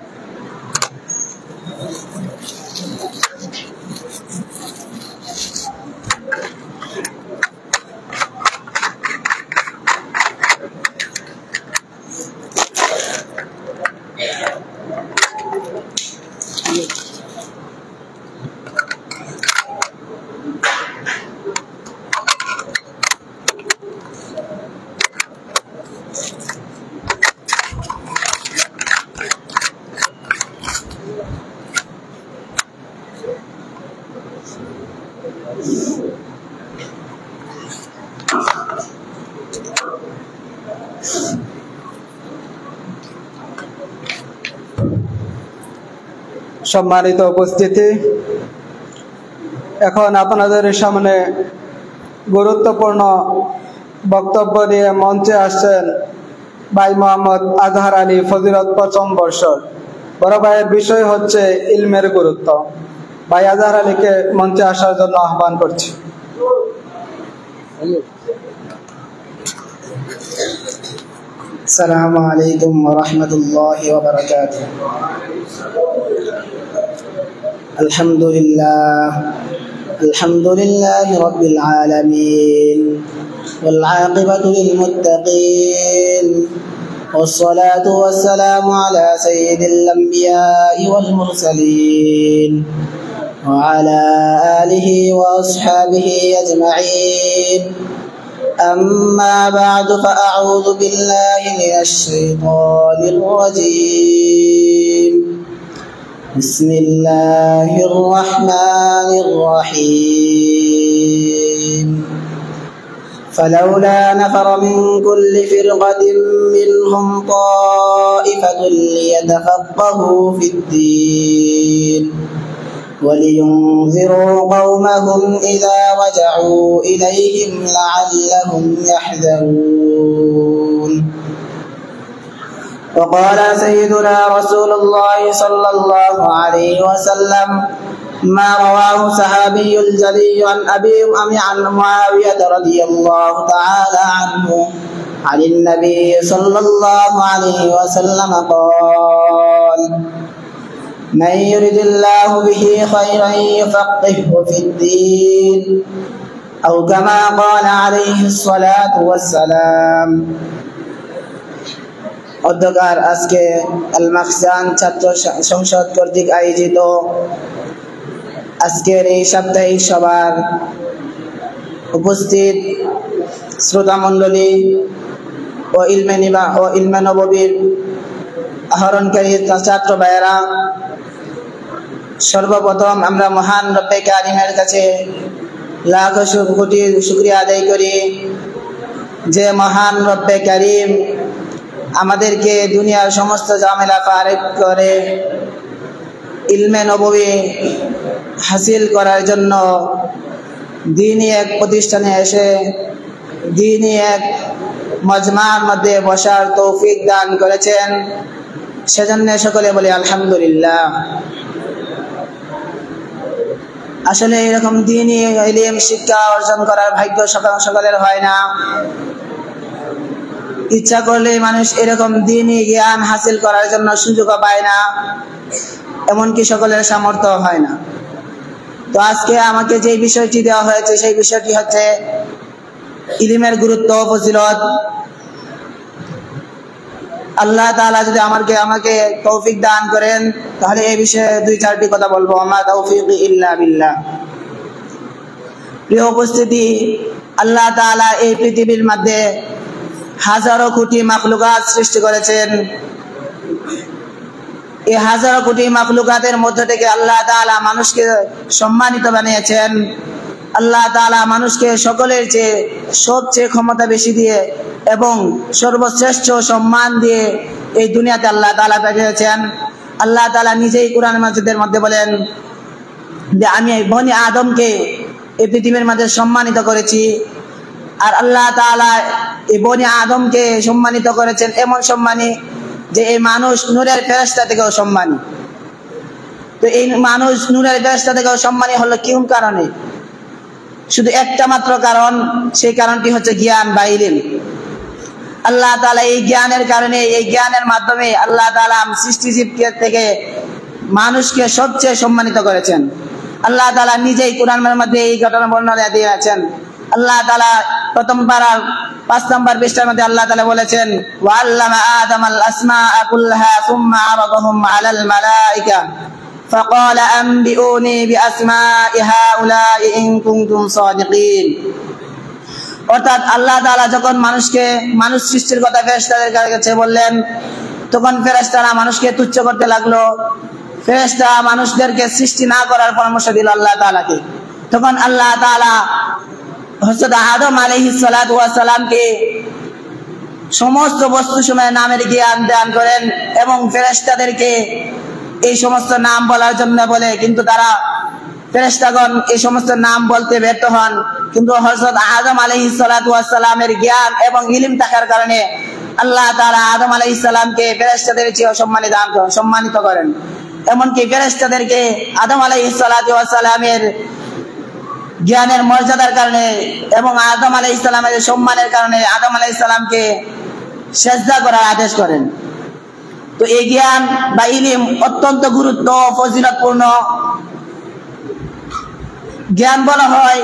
Speaker 2: সম্মানিত উপস্থিতি, এখন আপনাদের সামনে গুরুত্বপূর্ণ বক্তব্য নিয়ে মঞ্চে আসছেন ভাই মোহাম্মদ আজহার আলী, ফজিলত 5ম বর্ষর। বড় ভাইয়ের বিষয় হচ্ছে ইলমের গুরুত্ব। ভাই আজহার আলীকে মঞ্চে আসার জন্য আহ্বান করছি।
Speaker 5: আসসালামু আলাইকুম ওয়া রাহমাতুল্লাহি ওয়া বারাকাতুহু। আলহামদুলিল্লাহি রাব্বিল আলামিন ওয়াল আকিবাতু লিল মুত্তাকিন ওয়াসসালাতু ওয়াসসালামু আলা সাইয়্যিদিল আমবিয়া'i ওয়াল মুরসালিন ওয়া আলা আলিহি ওয়া আসহাবিহি আজমাইন। أما بعد فأعوذ بالله من الشيطان الرجيم. بسم الله الرحمن الرحيم فلولا نفر من كل فرقة منهم طائفة ليتفقهوا في الدين ولينذروا قومهم إذا رجعوا إليهم لعلهم يحذرون وقال سيدنا رسول الله صلى الله عليه وسلم ما رواه صحابي الجليل عن معاوية رضي الله تعالى عنه عن النبي صلى الله عليه وسلم قال من يرد الله به خيرا يفقهه في الدين أو كما قال عليه الصلاة والسلام অধ্যকার আজকে আল মাখজান ছাত্র সংসদ কর্তৃক আয়োজিত আজকের এই সাপ্তাহিক সভার উপস্থিত শ্রোতা মণ্ডলী ও ইলমে নববীর আহরণকারী ছাত্র ভাইয়েরা, সর্বপ্রথম আমরা মহান রব্বে কারিমের কাছে লাখ কোটি শুকরিয়া আদায় করি যে মহান রব্বে কারিম আমাদেরকে দুনিয়ার সমস্ত ঝামেলা পার করে ইলমে নববী হাসিল করার জন্য দ্বীনি এক প্রতিষ্ঠানে এসে দ্বীনি এক মজমার মধ্যে বসার তৌফিক দান করেছেন। সেজন্য সকলে বলি আলহামদুলিল্লাহ। আসলে এরকম দ্বীনি ইলম শিক্ষা অর্জন করার ভাগ্য সকলের হয় না। ইচ্ছা করলে মানুষ এরকম দ্বীনি জ্ঞান হাসিল করার জন্য সুযোগও পায় না, এমনকি সকলের সামর্থ্য হয় না। তো আজকে আমাকে যে বিষয়টি দেওয়া হয়েছে সেই বিষয়টি হচ্ছে ইলমের গুরুত্ব ও ফজিলত। আল্লাহ তাআলা যদি আমাকে তৌফিক দান করেন তাহলে এই বিষয়ে 2-4টি কথা বলবো। মা তাওফীকি ইল্লা বিল্লাহ। প্রিয় উপস্থিতি, আল্লাহ তাআলা এই পৃথিবীর মধ্যে হাজারো কোটি মাখলুকাত সৃষ্টি করেছেন। এই হাজারো কোটি মাখলুকাতের মধ্য থেকে আল্লাহ তাআলা মানুষকে সম্মানিত বানিয়েছেন। আল্লাহ তাআলা মানুষকে সকলের চেয়ে সবচেয়ে ক্ষমতা বেশি দিয়ে এবং সর্বশ্রেষ্ঠ সম্মান দিয়ে এই দুনিয়াতে আল্লাহ তাআলা পাঠিয়েছেন। আল্লাহ তাআলা নিজেই কোরআন মাজিদের মধ্যে বলেন যে আমি বনি আদমকে এই পৃথিবীর মধ্যে সম্মানিত করেছি। আর আল্লাহ তাআলা এই বনি আদমকে সম্মানিত করেছেন এমন সম্মানী যে এই মানুষ নূরের ফেরেশতা থেকেও সম্মানী। তো এই মানুষ নূরের ফেরেশতা থেকেও সম্মানী হলো কোন কারণে? শুধু একটা মাত্র কারণ, সেই কারণটি হচ্ছে জ্ঞান বা ইলম। আল্লাহ তাআলা এই জ্ঞানের কারণে, এই জ্ঞানের মাধ্যমে আল্লাহ তাআলা সৃষ্টিজীব থেকে মানুষকে সবচেয়ে সম্মানিত করেছেন। আল্লাহ তাআলা নিজেই কোরআনের মধ্যে এই ঘটনা বর্ণনা দিয়েছেন। আল্লাহ তাআলা প্রথম পারার 5 নম্বর পৃষ্ঠার মধ্যে আল্লাহ তাআলা বলেছেন ওয়া আল্লামা আদামাল আসমাআ কুল্লাহা সুম্মা আরাদাহুম আলাল মালাইকা ফাকালা আনবিউনি বিআসমাই হাউলাই ইন কুনতুম সাদিকিন। অর্থাৎ আল্লাহ তাআলা যখন মানুষ সৃষ্টির কথা ফেরেশতাদের কাছে বললেন, তখন ফেরেশতারা মানুষকে তুচ্ছ করতে লাগলো। ফেরেশতা মানুষদেরকে সৃষ্টি না করার পরামর্শ দিল আল্লাহ তাআলাকে। তখন আল্লাহ তাআলা হযরত আদম আলাইহিস সালাতু ওয়াস সালামকে সমস্ত বস্তুসমূহের নামের জ্ঞান দান করেন এবং ফেরেশতাদেরকে এই সমস্ত নাম বলার জন্য বলে, কিন্তু তারা ফেরেশতাগণ এই সমস্ত নাম বলতে ব্যর্থ হন। কিন্তু হযরত আদম আলাইহিস সালাতু ওয়াস সালামের জ্ঞান এবং ইলম থাকার কারণে আল্লাহ তাআলা আদম আলাইহিস সালামকে ফেরেশতাদের চেয়ে সম্মানিত করেন। এমনকি ফেরেশতাদেরকে আদম আলাইহিস সালাতু ওয়াস সালামের জ্ঞানের মর্যাদার কারণে এবং আদম আলাইহিস সালামের সম্মানের কারণে আদম আলাইহিস সালামকে সিজদা করার আদেশ করেন। তো এই জ্ঞান বা ইলম অত্যন্ত গুরুত্ব ও ফজিলতপূর্ণ। জ্ঞান বলা হয়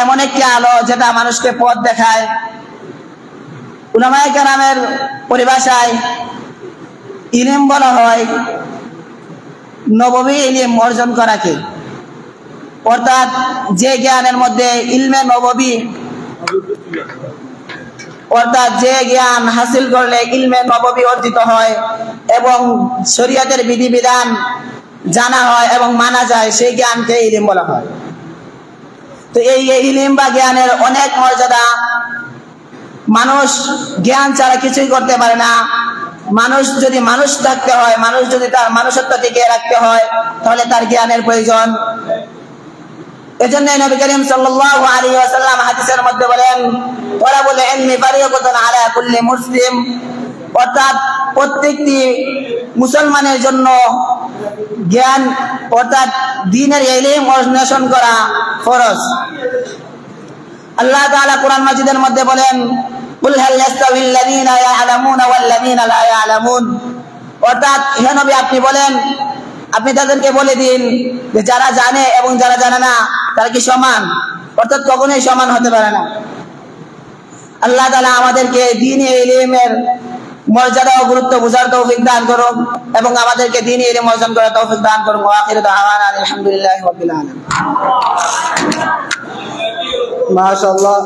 Speaker 5: এমন একটি আলো যেটা মানুষকে পথ দেখায়। উলামায়ে কেরামের পরিভাষায় ইলম বলা হয় নববী ইলম অর্জন করাকে। অর্থাৎ যে জ্ঞানের মধ্যে ইলমে নববী, অর্থাৎ যে জ্ঞান হাসিল করলে ইলমে নববী অর্জিত হয়
Speaker 3: এবং শরীয়তের বিধিবিধান জানা হয় এবং মানা যায়, সেই জ্ঞানকে ইলম বলা হয়। তো এই ইলম বা জ্ঞানের অনেক মর্যাদা। মানুষ জ্ঞান ছাড়া কিছুই করতে পারে না। মানুষ যদি মানুষ থাকতে হয়, মানুষ যদি তার মানুষত্ব টিকিয়ে রাখতে হয়, তাহলে তার জ্ঞানের প্রয়োজন। এজন্য নবী করিম সাল্লাল্লাহু আলাইহি ওয়াসাল্লাম হাদিসের মধ্যে বলেন, তালাবুল ইলমি ফারিয়াদাতুন আলা কুল্লি মুসলিম, অর্থাৎ প্রত্যেকটি মুসলমানের জন্য জ্ঞান অর্থাৎ দ্বীনের ইলম অন্বেষণ করা ফরজ। আল্লাহ তাআলা কোরআন মাজিদের মধ্যে বলেন, কুল হাল ইয়াস্তাউিল লাযীনা ইয়া'লামুনা ওয়াল লাযীনা লা ইয়া'লামুন, অর্থাৎ হে নবী আপনি বলেন, আপনি তাদেরকে বলে দিন যে যারা জানে এবং যারা জানে না তারা কি সমান? অর্থাৎ কখনোই সমান হতে পারে না। আল্লাহ তাআলা আমাদেরকে দ্বীনি ইলমের মর্যাদা ও গুরুত্ব বুঝার তৌফিক দান করুন এবং আমাদেরকে দ্বীনি ইলম অর্জন করার তৌফিক দান করুন। ওয়া আখিরু দাওয়ানা আলহামদুলিল্লাহি রাব্বিল আলামিন।
Speaker 2: মাশাআল্লাহ,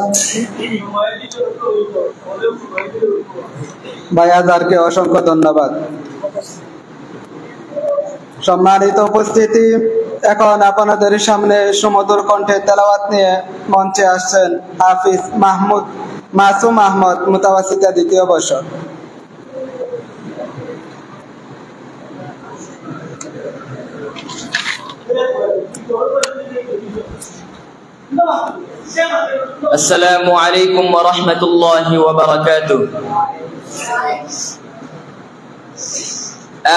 Speaker 2: ভাইয়াদারকে অসংখ্য ধন্যবাদ। সম্মানিত উপস্থিতি, এখন আপনাদের সামনে সুমধুর কণ্ঠে তেলাওয়াত নিয়ে মঞ্চে আসছেন হাফিজ মাসুম আহমদ, মুতাওয়াসিতা দ্বিতীয় বর্ষ।
Speaker 4: السلام عليكم ورحمة الله وبركاته.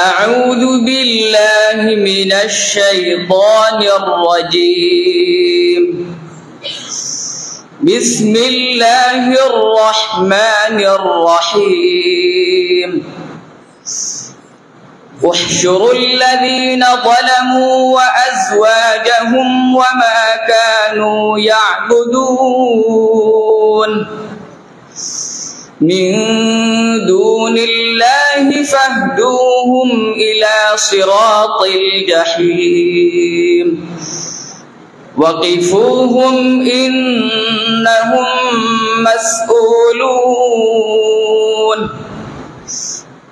Speaker 4: أعوذ بالله من الشيطان الرجيم. بسم الله الرحمن الرحيم. احشروا الذين ظلموا وأزواجهم وما كانوا يعبدون من دون الله فاهدوهم إلى صراط الجحيم وقفوهم إنهم مسؤولون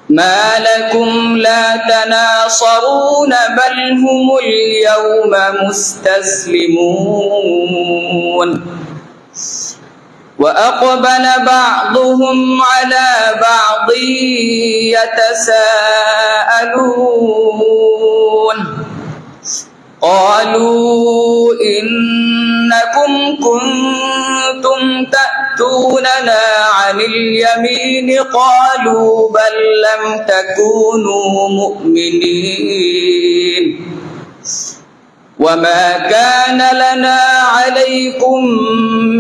Speaker 4: ما لكم لا تناصرون بل هم اليوم مستسلمون وأقبل بعضهم على بعض يتساءلون قالوا إنكم كنتم تأتوننا عن اليمين قالوا بل لم تكونوا مؤمنين وما كان لنا عليكم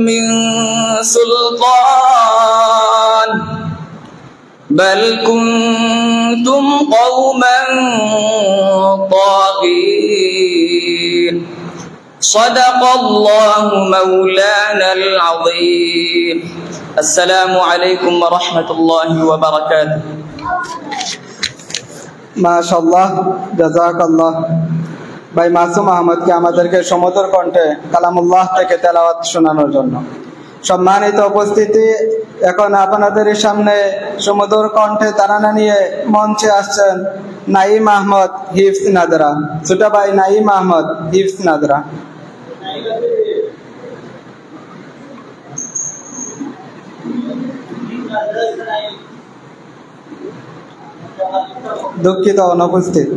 Speaker 4: من سلطان بل كنتم قوما طاغين صدق الله مولانا العظيم. السلام عليكم ورحمة الله وبركاته.
Speaker 2: মাশাআল্লাহ, জাযাকাল্লাহ। ভাই মাসুম আহমদকে আমাদেরকে সমুদ্র কণ্ঠে কালামুল্লাহ থেকে তেলাওয়াত শোনানোর জন্য। সম্মানিত উপস্থিতি, এখন আপনাদের সামনে সমুদ্র কণ্ঠে তারানা নিয়ে মঞ্চে আসছেন নাঈম আহমদ হিফজ নাদরা। ছোট ভাই নাঈম আহমদ হিফজ নাদরা। দুঃখিত, অনুপস্থিত।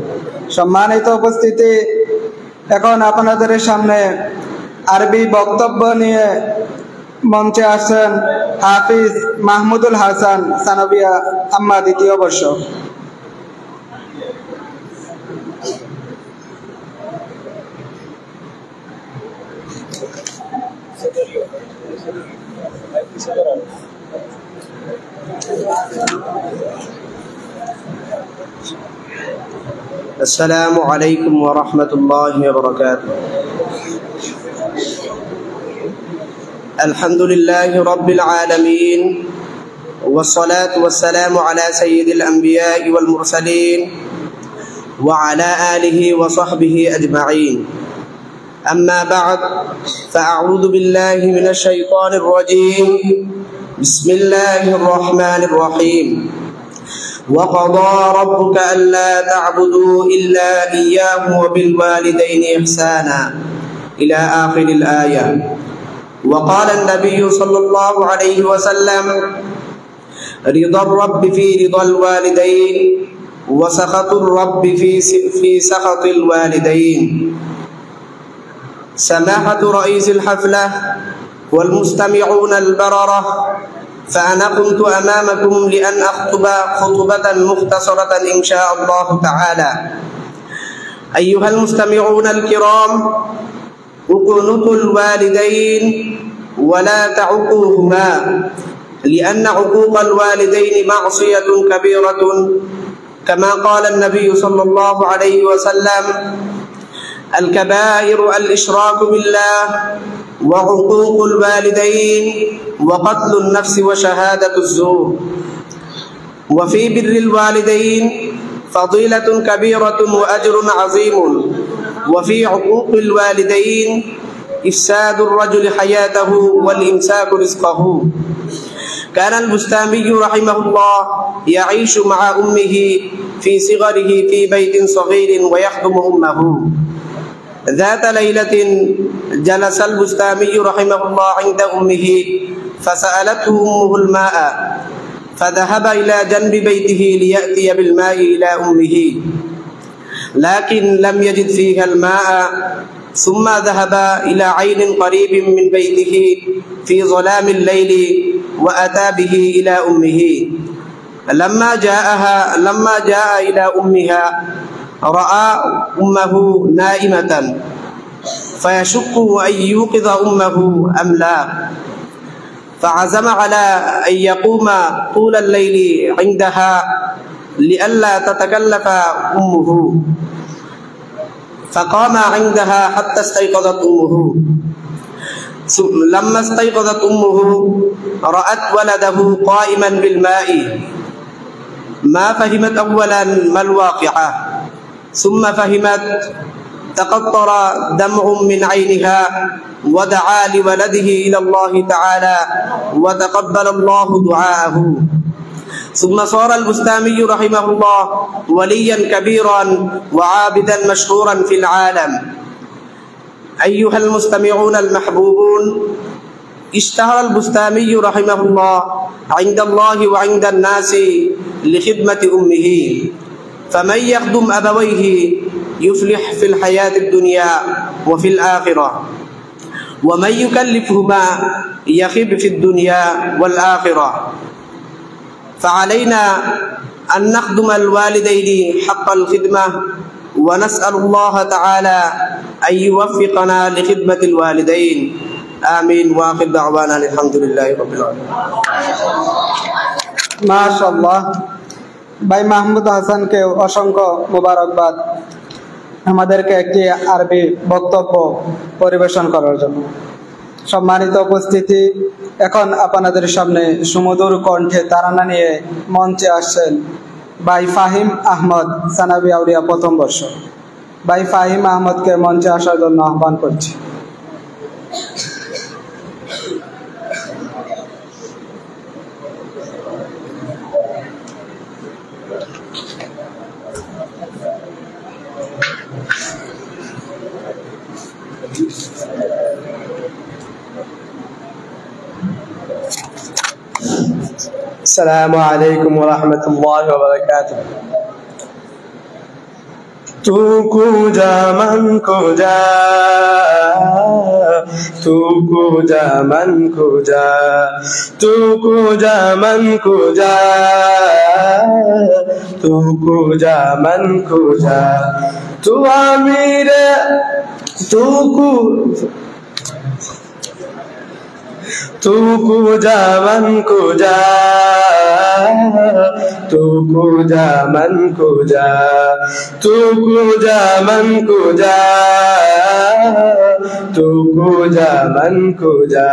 Speaker 2: সম্মানিত উপস্থিতি, এখন আপনাদের সামনে আরবি বক্তব্য নিয়ে মঞ্চে আসছেন হাফিজ মাহমুদুল হাসান, সানবিয়া আম্মা দ্বিতীয় বর্ষ।
Speaker 6: السلام عليكم ورحمة الله وبركاته. الحمد لله رب العالمين والصلاة والسلام على سيد الأنبياء والمرسلين وعلى آله وصحبه أجمعين. أما بعد فأعوذ بالله من الشيطان الرجيم. بسم الله الرحمن الرحيم. وقضى ربك ألا تعبدوا إلا إياه وبالوالدين إحسانا إلى آخر الآية. وقال النبي صلى الله عليه وسلم رضا الرب في رضا الوالدين وسخط الرب في سخط الوالدين. سماحة رئيس الحفلة والمستمعون البررة، فأنا قمت أمامكم لأن أخطب خطبة مختصرة إن شاء الله تعالى. أيها المستمعون الكرام، اقنطوا الوالدين ولا تعقوهما، لأن عقوق الوالدين معصية كبيرة، كما قال النبي صلى الله عليه وسلم الكبائر الإشراك بالله وعقوق الوالدين وقتل النفس وشهادة الزور. وفي بر الوالدين فضيلة كبيرة وأجر عظيم، وفي عقوق الوالدين إفساد الرجل حياته والإمساك رزقه. كان البستامي رحمه الله يعيش مع أمه في صغره في بيت صغير ويخدم أمه. ذات ليلة جلس البستامي رحمه الله عند أمه فسألته أمه الماء، فذهب إلى جنب بيته ليأتي بالماء إلى أمه، لكن لم يجد فيها الماء، ثم ذهب إلى عين قريب من بيته في ظلام الليل وأتى به إلى أمه. لما جاء إلى أمها رأى أمه نائمة، فيشك أن يوقظ أمه أم لا، فعزم على أن يقوم طول الليل عندها لئلا تتكلف أمه، فقام عندها حتى استيقظت أمه. لما استيقظت أمه رأت ولده قائما بالماء، ما فهمت أولا ما الواقعة، ثم فهمت، تقطر دمع من عينها ودعا لولده إلى الله تعالى وتقبل الله دعاءه. ثم صار البستامي رحمه الله وليا كبيرا وعابدا مشهورا في العالم. أيها المستمعون المحبوبون، اشتهر البستامي رحمه الله عند الله وعند الناس لخدمة أمه، فمن يخدم أبويه يفلح في الحياة الدنيا وفي الآخرة، ومن يكلفهما يخب في الدنيا والآخرة. فعلينا أن نخدم الوالدين حق الخدمة، ونسأل الله تعالى أن يوفقنا لخدمة الوالدين. آمين، وآخر دعوانا الحمد لله رب العالمين.
Speaker 2: মাশাআল্লাহ, ভাই মাহমুদ হাসানকে অসংখ্য মোবারকবাদ আমাদেরকে একটি আরবি বক্তব্য পরিবেশন করার জন্য। সম্মানিত উপস্থিতি, এখন আপনাদের সামনে সুমধুর কণ্ঠে তারানা নিয়ে মঞ্চে আসছেন ভাই ফাহিম আহমদ, সানাবি আউলিয়া প্রথম বর্ষ। ভাই ফাহিম আহমদকে মঞ্চে আসার জন্য আহ্বান করছি।
Speaker 7: السلام عليكم ورحمة الله وبركاته. तू कुजा मन कुजा, तू कुजा मन कुजा, तू कुजा मन कुजा, तू कुजा मन कुजा, तू अमीर तू तू कुजा मन कुजा, तू कुजा मन कुजा, तू कुजा मन कुजा, तू कुजा मन कुजा,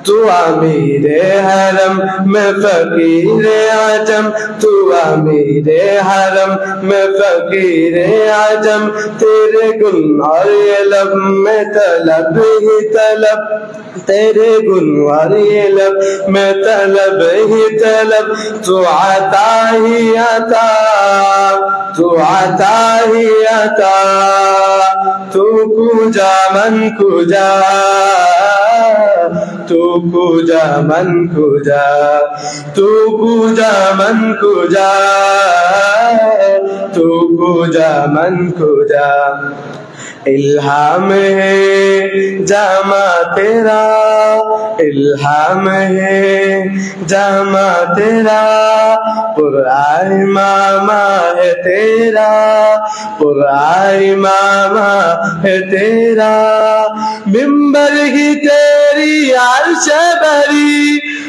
Speaker 7: तू अमीरे हरम में फकीरे आजम, तू अमीरे हरम में फकीरे आजम, तेरे गुन और ये लब में तलब ही तलब, तेरे गुन और ये लब में तलब ही तलब, तू आता ही आता, तू आता ही आता, तू कुजा मन कुजा, तू कुजा मन कुजा, तू कुजा मन कुजा, तू कुजा मन कुजा। इल्हाम है जामा तेरा, इल्हाम है जामा तेरा, पुराई मामा है तेरा, पुराई मामा है तेरा। मिंबर ही तेरी अर्श भरी,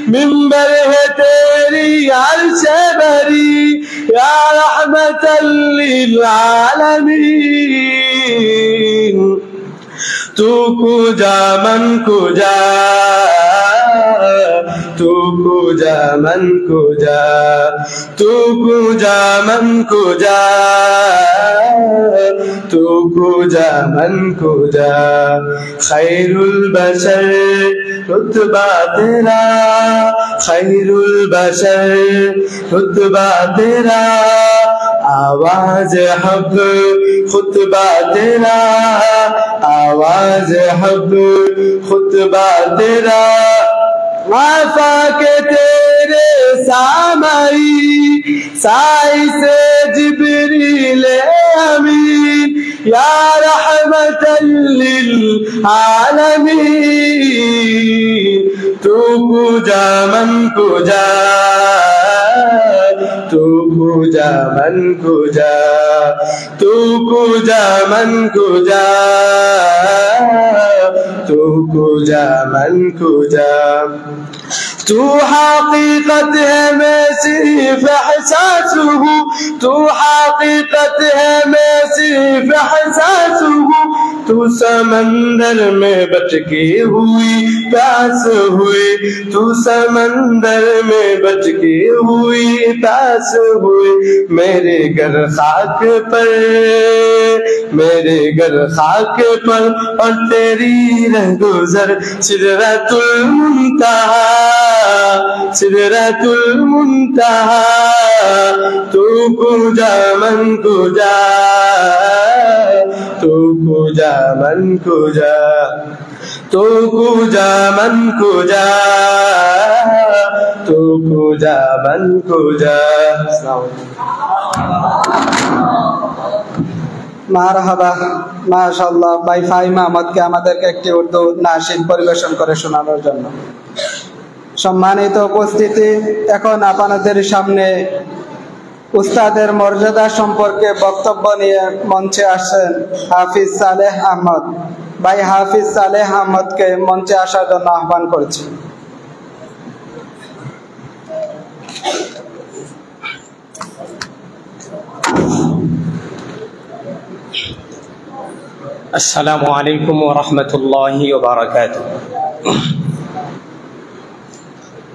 Speaker 7: मिंबर है तेरी अर्श भरी, या रहमतल लिल आलमीन। तू कुजा मन कुजा, तू कुजा मन कुजा, तू कुजा मन कुजा, तू कुजा मन कुजा। खैरुल बशर रुतबा तेरा, खैरुल बशर रुतबा तेरा, आवाज हक खुतबा तेरा, आवाज हक खुतबा तेरा। आफा के तेरे सामई साई से जिब्रील अमीन, या रहमतल लिल आलमीन। तू कुजा मन कुजा, तू कुजा मन कुजा, तू कुजा मन कुजा, तू कुजा मन कुजा। तू हकीकत है मैं सिर्फ एहसास हूँ, तू हकीकत है मैं सिर्फ एहसास हूँ। तू समंदर में भटकी हुई प्यास हुई, तू समंदर में भटकी हुई प्यास हुई। मेरे घर खाक पर, मेरे घर खाक पर, और तेरी रहगुजर सिदरतुल मुंतहा, सिदरतुल मुंतहा। तू कुजा मन कुजा, तू कुजा मन कुजा, तू कुजा मन कुजा, तू कुजा मन कुजा।
Speaker 2: মারহাবা, মাশাআল্লাহ। ভাই ফাহিম আহমদকে আমাদেরকে একটি উর্দু নাশিদ পরিবেশন করে শোনানোর জন্য। সম্মানিত উপস্থিতি, এখন আপনাদের সামনে উস্তাদের মর্যাদা সম্পর্কে বক্তব্য নিয়ে মঞ্চে আসছেন হাফিজ সালেহ আহমদ। ভাই হাফিজ সালেহ আহমদকে মঞ্চে আসার জন্য আহ্বান করছি।
Speaker 8: अस्सलामु अलैकुम व रहमतुल्लाहि व बरकातुहू।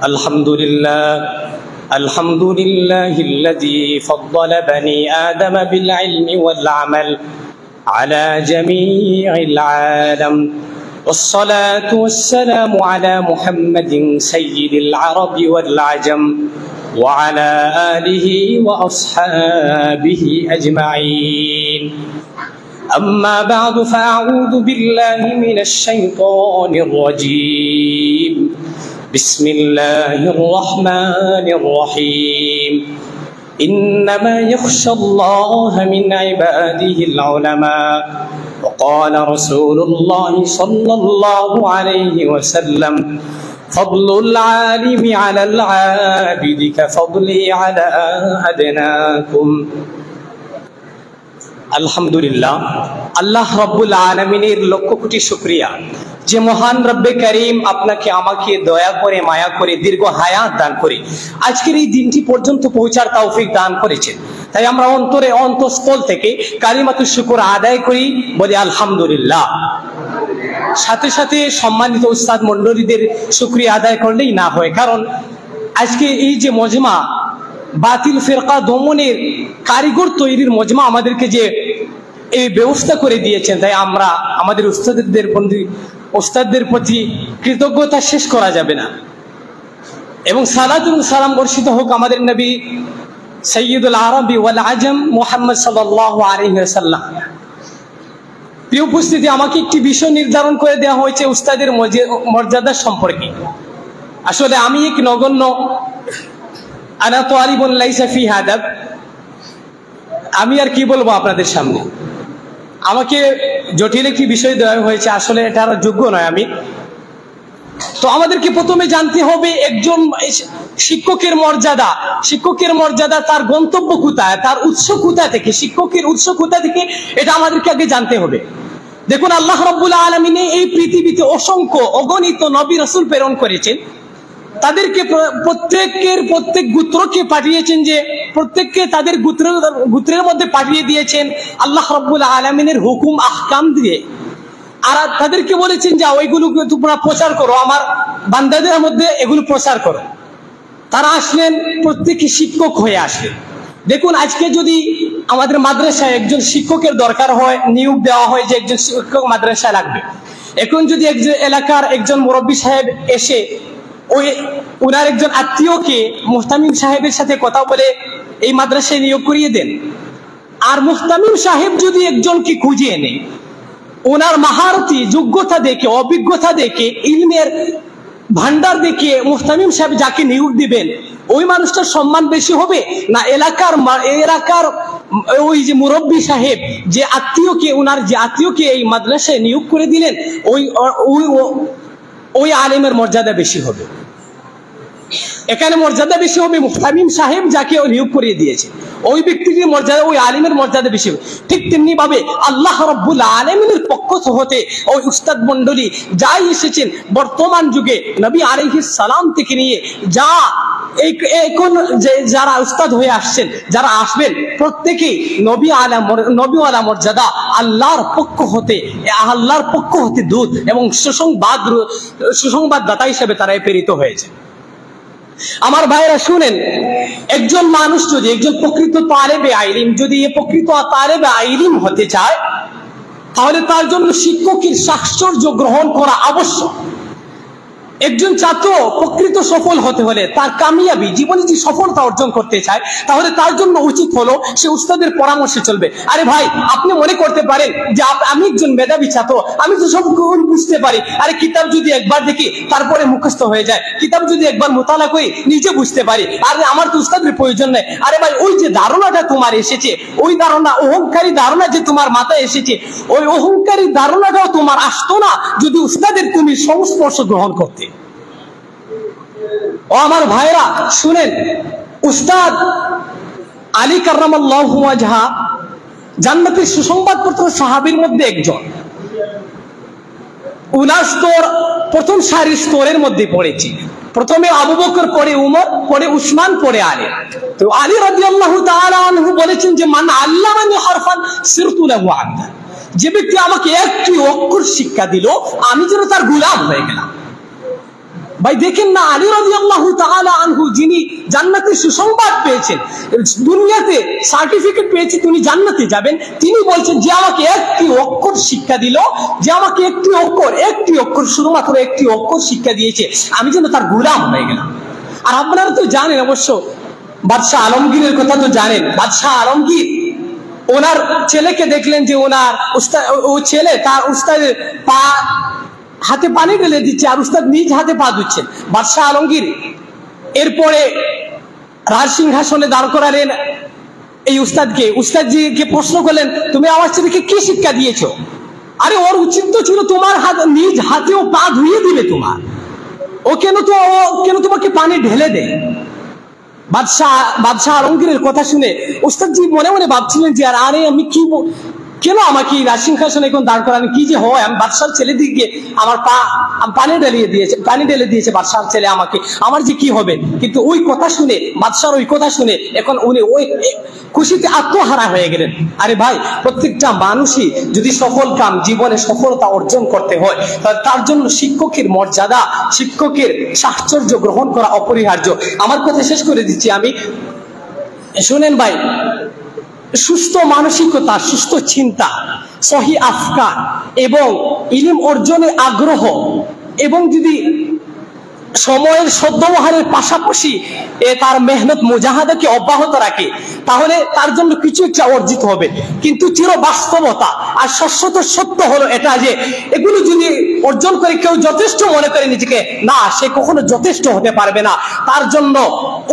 Speaker 8: अल्हम्दुलिल्लाह, अल्हम्दुलिल्लाहिल्लज़ी फ़द्दल बनी आदम बिल इल्मि वल अमल अला जमीइल आलम। वस्सलातु वस्सलामु अला मुहम्मदिन सय्यिदिल अरबि वल अजम व अला आलिहि व अस्हाबिहि अजमाइन। अम्मा बाद फ़अऊज़ु बिल्लाहि मिनश शैतानिर रजीम। बिस्मिल्लाहिर रहमानिर रहीम। इन्नमा यख्शल्लाह मिन इबादिहिल उलमा। वक़ाल रसूलुल्लाहि सल्लल्लाहु अलैहि वसल्लम फ़ज़्लुल आलिमि अलल आबिदि कफ़ज़्लि अला अदनाकुम। আলহামদুলিল্লাহ, আল্লাহ রব্বুল আলামিনের লক্ষ কোটি শুকরিয়া যে মহান রব্বে করিম আপনাকে আমাকে দয়া করে মায়া করে দীর্ঘ হায়াত দান করে আজকের এই দিনটি পর্যন্ত পৌঁছার তৌফিক দান করেছেন। তাই আমরা অন্তরে অন্তঃস্থল থেকে কালিমাতুশ শুকর আদায় করি, বলি আলহামদুলিল্লাহ। সাথে সাথে সম্মানিত উস্তাদ মণ্ডলীদের শুকরিয়া আদায় করলেই না হয়, কারণ আজকে এই যে মজমা বাতিল ফিরকা দমনের কারিগর তৈরির মজমা আমাদেরকে যে এই ব্যবস্থা করে দিয়েছেন, তাই আমরা আমাদের উস্তাদদের প্রতি ওস্তাদদের প্রতি কৃতজ্ঞতা শেষ করা যাবে না। এবং সালাত এবং সালাম বর্ষিত হোক আমাদের নবী সৈয়দুল আরবি ওয়াল আজম মুহাম্মদ সাল্লাল্লাহু আলাইহি ওয়াসাল্লাম। প্রিয় উপস্থিতি, আমাকে একটি বিষয় নির্ধারণ করে দেওয়া হয়েছে উস্তাদের মর্যাদা সম্পর্কে। আসলে আমি এক নগণ্য আনা তালিবুন লাইসা ফি হাদাব, আমি আর কি বলবো আপনাদের সামনে। আমাকে জটিল একটি বিষয় দেওয়া হয়েছে, আসলে এটার যোগ্য নয় আমি। তো আমাদেরকে প্রথমে জানতে হবে একজন শিক্ষকের মর্যাদা, তার গন্তব্য কোথায়, তার উৎস কোথা থেকে, শিক্ষকের উৎস কোথা থেকে, এটা আমাদেরকে আগে জানতে হবে। দেখুন, আল্লাহ রাব্বুল আলামিন এই পৃথিবীতে অসংখ্য অগণিত নবী রাসূল প্রেরণ করেছেন। তাদেরকে প্রত্যেক গোত্রকে পাঠিয়েছেন, যে প্রত্যেককে তাদের গোত্রের মধ্যে পাঠিয়ে দিয়েছেন আল্লাহ রাব্বুল আলামিনের হুকুম আহকাম দিয়ে। আর তাদেরকে বলেছেন যে ওইগুলোকে তোমরা প্রচার করো, আমার বান্দাদের মধ্যে এগুলো প্রচার করো। তারা আসলেন, প্রত্যেকে শিক্ষক হয়ে আসলেন। দেখুন, আজকে যদি আমাদের মাদ্রাসায় একজন শিক্ষকের দরকার হয়, নিয়োগ দেওয়া হয় যে একজন শিক্ষক মাদ্রাসায় লাগবে, এখন যদি একজন এলাকার একজন মুরব্বী সাহেব এসে ওনার একজন আত্মীয়কে মুহতামিম সাহেবের সাথে কথা বলে এই মাদ্রাসায় নিয়োগ করিয়ে দেন, আর মুহতামিম সাহেব যদি একজনকে খুঁজে এনে ওনার মাহারতি যোগ্যতা দেখে, অভিজ্ঞতা দেখে, ইলমের ভান্ডার দেখে মুহতামিম সাহেব যাকে নিয়োগ দিবেন, ওই মানুষটার সম্মান বেশি হবে না এলাকার ওই যে মুরব্বী সাহেব যে আত্মীয়কে এই মাদ্রাসায় নিয়োগ করে দিলেন, ওই আলেমের মর্যাদা বেশি হবে? এখানে মর্যাদা বেশি হবে মুহতামিম সাহেব যাকে নিয়োগ করিয়ে দিয়েছে, ওই ব্যক্তিটির মর্যাদা, ওই আলিমের মর্যাদা বেশি হবে। ঠিক তেমনি ভাবে আল্লাহ রাব্বুল আলামিনের পক্ষ হতে ওই উস্তাদ মণ্ডলী যাই এসেছেন বর্তমান যুগে নবী আলাইহিস সালাম থেকে নিয়ে এখন যারা উস্তাদ হয়ে আসছেন, যারা আসবেন, প্রত্যেকেই নবীওয়ালা মর্যাদা, আল্লাহর পক্ষ হতে দূত এবং সুসংবাদদাতা হিসেবে তারা প্রেরিত হয়েছে। আমার ভাইরা শুনেন, একজন মানুষ যদি, একজন প্রকৃত তালেবে ইলম যদি প্রকৃত তালেবে ইলম হতে চায়, তাহলে তার জন্য শিক্ষকের সাহচর্য গ্রহণ করা আবশ্যক। একজন ছাত্র প্রকৃত সফল হতে হলে, তার কামিয়াবি জীবনে যে সফলতা অর্জন করতে চায়, তাহলে তার জন্য উচিত হলো সে উস্তাদের পরামর্শে চলবে। আরে ভাই, আপনি মনে করতে পারেন যে আমি একজন মেধাবী ছাত্র, আমি তো সব বুঝতে পারি। আরে কিতাব যদি একবার দেখি তারপরে মুখস্থ হয়ে যায়, কিতাব যদি একবার মোতালা করি নিজে বুঝতে পারি, আরে আমার তো উস্তাদের প্রয়োজন নেই। আরে ভাই, ওই যে ধারণাটা তোমার এসেছে, ওই ধারণা, অহংকারী ধারণা যে তোমার মাথায় এসেছে, ওই অহংকারী ধারণাটাও তোমার আসতো না যদি উস্তাদের তুমি সংস্পর্শ গ্রহণ করতে। ও আমার ভাইরা শুনেন, উস্তাদ আলী কাররামাল্লাহু ওয়াজহা জান্নাতের সুসংবাদপত্র সাহাবীর মধ্যে একজন। উনার স্তর প্রথম সারির স্তরের মধ্যে পড়েছি। প্রথমে আবু বকর, পরে উমর, পরে উসমান, পরে আলী। তো আলী রাদিয়াল্লাহু তাআলা আনহু বলেছেন যে মান আল্লামানি হারফান সিরতু লাহু আবদা, যে ব্যক্তি আমাকে একটি অক্ষর শিক্ষা দিল আমি যেন তার গোলাম হয়ে গেলাম। ভাই দেখেন না, আলী রাদিয়াল্লাহু তাআলা আনহু যিনি জান্নাতের সুসংবাদ পেয়েছেন, দুনিয়াতে সার্টিফিকেট পেয়েছে তিনি জান্নাতে যাবেন, তিনি বলছেন যে আমাকে একটি অক্ষর শিক্ষা দিল, যে আমাকে একটি অক্ষর শুধুমাত্র একটি অক্ষর শিক্ষা দিয়েছে, আমি যেন তার গোলাম হয়ে গেলাম। আর আপনারা তো জানেন অবশ্য, বাদশাহ আলমগীরের কথা তো জানেন। বাদশাহ আলমগীর ওনার ছেলেকে দেখলেন যে ওনার ছেলে তার উস্তাদের হাতে পানি ঢেলে দিচ্ছে, আর উস্তাদ নিজ হাতে পা ধুচ্ছেন। বাদশাহ আলমগীর এরপরে রাজ সিংহাসনে দাঁড় করালেন এই উস্তাদজিকে প্রশ্ন করলেন, তুমি আমার ছেলেকে কি শিক্ষা দিয়েছো? আরে ওর উচিত তো ছিল তোমার নিজ হাতেও পা ধুয়ে দিবে তোমার, ও কেন তোমাকে পানি ঢেলে দেয়? বাদশাহ আলমগীরের কথা শুনে উস্তাদজি মনে মনে ভাবছিলেন যে আরে আমি কেন আমাকে রাজ সিংহাসনে এখন দাঁড় করানো, কি যে হয়, আমি বাদশার ছেলে দিকে আমার পানি ঢেলে দিয়েছে বাদশার ছেলে আমাকে, আমার যে কি হবে। কিন্তু বাদশার ওই কথা শুনে এখন উনি ওই খুশিতে আত্মহারা হয়ে গেলেন। আরে ভাই, প্রত্যেকটা মানুষই যদি জীবনে সফলতা অর্জন করতে হয়, তার জন্য শিক্ষকের মর্যাদা, শিক্ষকের সাহচর্য গ্রহণ করা অপরিহার্য। আমার কথা শেষ করে দিচ্ছি আমি, শুনেন ভাই, সুস্থ মানসিকতা, সুস্থ চিন্তা, সহি আফকার এবং ইলম অর্জনে আগ্রহ এবং যদি সময়ের সদ্ব্যবহারের পাশাপাশি তার মেহনত মুজাহাদাকে অব্যাহত রাখে, তাহলে তার জন্য কিছু একটা অর্জিত হবে। কিন্তু চির বাস্তবতা আর শাশ্বত সত্য হলো এটা যে এগুলো যদি অর্জন করে কেউ যথেষ্ট মনে করে নিজেকে, না, সে কখনো যথেষ্ট হতে পারবে না। তার জন্য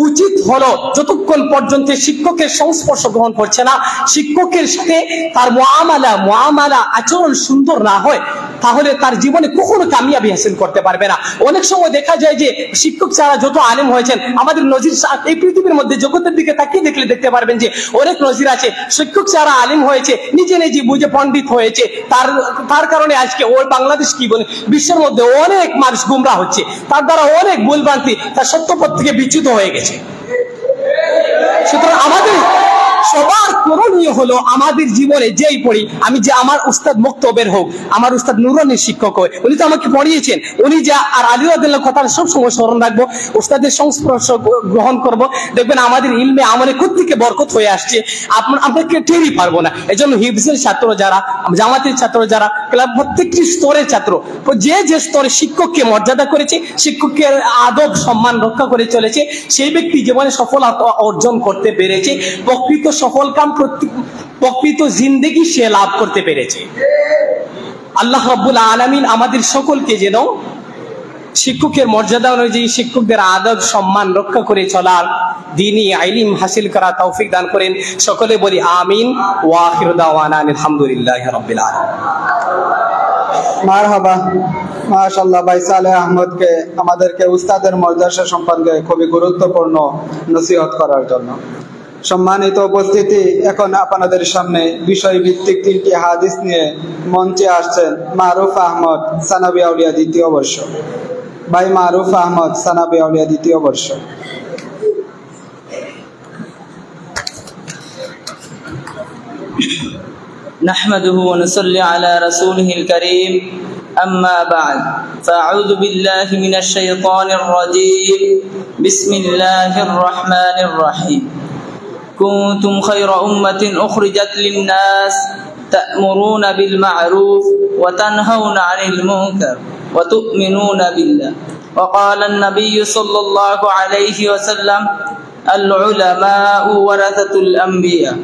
Speaker 8: উচিত হলো যতক্ষণ পর্যন্ত শিক্ষকের সংস্পর্শ গ্রহণ করছে না, শিক্ষকের সাথে তার মুআমালা আচরণ সুন্দর না হয়, তাহলে তার জীবনে কখনো কামিয়াবি হাসিল করতে পারবে না। অনেক সময় দেখা যায় যে শিক্ষক ছাড়া যত আলেম হয়েছেন, আমাদের নজির এই পৃথিবীর মধ্যে জগতের দিকে তাকিয়ে দেখলে দেখতে পারবেন যে অনেক নজির আছে শিক্ষক ছাড়া আলেম হয়েছে, নিজে নিজে বুঝে পণ্ডিত হয়েছে, তার কারণে আজকে ওই বাংলাদেশ কি বলে বিশ্বের মধ্যে অনেক মানুষ গুমরা হচ্ছে, তার দ্বারা অনেক ভুলভ্রান্তি তার সত্যপথ থেকে বিচ্যুত হয়ে গেছে। সুতরাং আমাদের সবার করণীয় হলো আমাদের জীবনে যেই পড়ি, আমি যে আমার উস্তাদ মুক্তবের হোক, আমার উস্তাদ নুরানির শিক্ষক হয়, উনি তো আমাকে পড়িয়েছেন, উনি যা আর আলী রাদিয়াল্লাহু কথা সব সময় স্মরণ রাখবো, উস্তাদের সংস্পর্শ গ্রহণ করব, দেখবেন আমাদের ইলমে আমলে কোত্থেকে বরকত হয়ে আসছে আপনাকে টেরই পারবো না। এই জন্য হিফজের ছাত্র যারা, জামাতের ছাত্র যারা, ক্লাব প্রত্যেকটি স্তরের ছাত্র যে যে স্তরে শিক্ষককে মর্যাদা করেছে, শিক্ষকের আদব সম্মান রক্ষা করে চলেছে, সেই ব্যক্তি জীবনে সফলতা অর্জন করতে পেরেছে, প্রকৃত সফল কাম প্রকৃত জিন্দেগি সে লাভ করতে পেরেছে। আল্লাহ রাব্বুল আলামিন আমাদের সকলকে যেন শিক্ষকের মর্যাদা অনুযায়ী শিক্ষকদের আদব সম্মান রক্ষা করে চলার, দ্বীনি ইলম হাসিল করা তৌফিক দান করেন। সকলে বলি আমিন। ওয়া আখিরু দাওয়ানা আলহামদুলিল্লাহি রাব্বিল আলামিন।
Speaker 2: মারহাবা, মাশাআল্লাহ। ভাই সালেহ আহমদকে আমাদেরকে উস্তাদের মর্যাদা সম্পর্কে খুবই গুরুত্বপূর্ণ নসিহত করার জন্য। সম্মানিত উপস্থিতি, এখন আপনাদের সামনে বিষয় ভিত্তিক 3টি হাদিস নিয়ে মঞ্চে আসছেন মারুফ আহমদ, সানাবি আউলিয়া দ্বিতীয় বর্ষ। ভাই মারুফ আহমদ, সানাবি আউলিয়া দ্বিতীয় বর্ষ।
Speaker 3: নাহমাদুহু ওয়া নুসাল্লি আলা রাসূলিহিল কারীম, আম্মা বা'দ, ফাআউযু বিল্লাহি মিনাশ শাইতানির রাজীম, বিসমিল্লাহির রাহমানির রাহিম। كنتم خير أمة أخرجت للناس تأمرون بالمعروف وتنهون عن المنكر وتؤمنون بالله. وقال النبي صلى الله عليه وسلم العلماء ورثة الأنبياء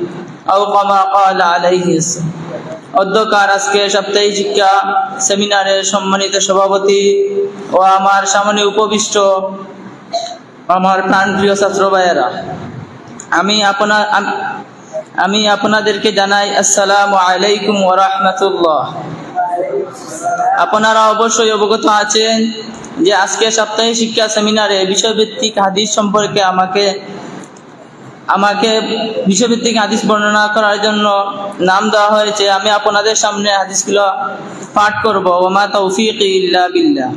Speaker 3: أو كما قال عليه السلام. অধ্যকার আজকে সাপ্তাহিক শিক্ষা সেমিনারের সম্মানিত সভাপতি ও আমার সামনে উপবিষ্ট আমার প্রাণপ্রিয় ছাত্র ভাইয়েরা, আমি আপনাদেরকে জানাই আসসালামু আলাইকুম ওয়া রাহমাতুল্লাহ। আপনারা অবশ্যই অবগত আছেন যে আজকে সাপ্তাহিক শিক্ষা সেমিনারে বিষয়ভিত্তিক হাদিস সম্পর্কে আমাকে বিষয়ভিত্তিক হাদিস বর্ণনা করার জন্য নাম দেওয়া হয়েছে। আমি আপনাদের সামনে হাদিসগুলো পাঠ করব। ওয়া মা তাওফীকি ইল্লা বিল্লাহ।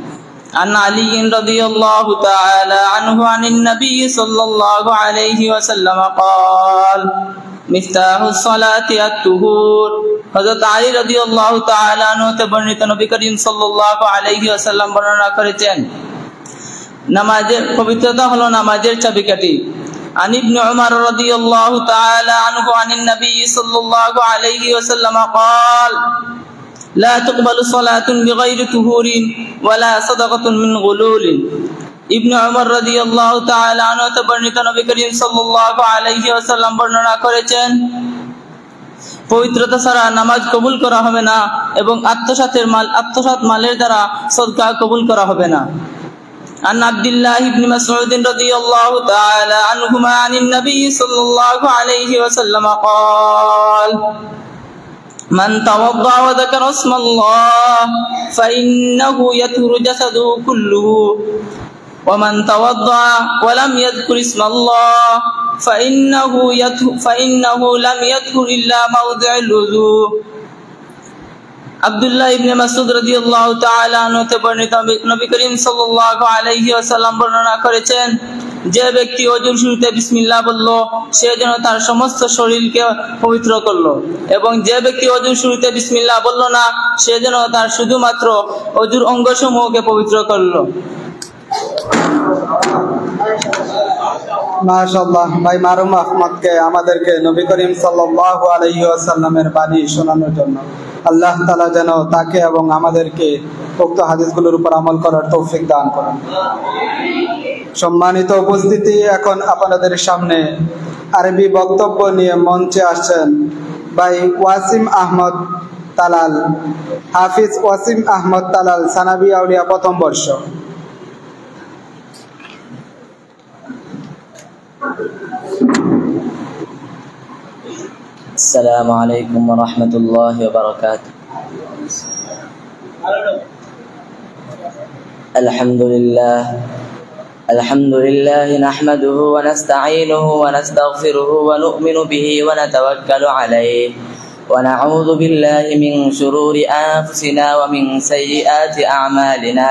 Speaker 3: عن علي رضي الله تعالى عنه عن النبي صلى الله عليه وسلم قال مفتاح الصلاة الطهور. হযরত আলী রাদিয়াল্লাহু তাআলা আনহু হতে বর্ণিত নবী করিম সাল্লাল্লাহু আলাইহি ওয়াসাল্লাম বর্ণনা করেছেন, নামাজের পবিত্রতা হলো নামাজের চাবিকাঠি। عن ابن عمر رضي الله تعالى عنه عن النبي صلى الله عليه وسلم قال لا تقبل صلاة بغير طهور ولا صدقة من غلول. ইবনে উমর রাদিয়াল্লাহু তাআলা আনহু হতে বর্ণিত নবী করিম সাল্লাল্লাহু আলাইহি ওয়াসাল্লাম বর্ণনা করেছেন, পবিত্রতা ছাড়া নামাজ কবুল করা হবে না এবং আত্মসাৎ মালের দ্বারা সদকা কবুল করা হবে না। عن عبد الله بن مسعود رضي الله تعالى عنهما عن النبي صلى الله عليه وسلم قال من توضأ وذكر اسم الله فإنه يطهر جسده كله ومن توضأ ولم يذكر اسم الله فإنه لم يطهر إلا موضع الوضوء. আব্দুল্লাহ ইবনে মাসউদ রাদিয়াল্লাহু তাআলা আনহু হতে বর্ণিত নবী করিম সাল্লাল্লাহু আলাইহি ওয়াসাল্লাম বর্ণনা করেছেন, যে ব্যক্তি ওযুর শুরুতে বিসমিল্লাহ বলল সে যেন তার সমস্ত শরীরকে পবিত্র করলো, এবং যে ব্যক্তি ওযুর শুরুতে বিসমিল্লাহ বলল না সে যেন তার শুধুমাত্র ওযুর অঙ্গসমূহকে পবিত্র করলো।
Speaker 2: মাশাআল্লাহ। ভাই মারুফ আহমদকে আমাদেরকে নবী করিম সাল্লাল্লাহু আলাইহি ওয়াসাল্লামের বাণী শোনানোর জন্য আল্লাহ তাআলা যেন তাকে এবং আমাদেরকে উক্ত হাদিসগুলোর উপর আমল করার তৌফিক দান করেন। সম্মানিত উপস্থিতি, এখন আপনাদের সামনে আরবি বক্তব্য নিয়ে মঞ্চে আসছেন ভাই ওয়াসিম আহমদ তালাল, হাফিজ ওয়াসিম আহমদ তালাল, সানাবি আউলিয়া প্রথম বর্ষ।
Speaker 3: السلام عليكم ورحمة الله وبركاته. الحمد لله نحمده ونستعينه ونستغفره ونؤمن به ونتوكل عليه ونعوذ بالله من شرور أنفسنا ومن سيئات أعمالنا.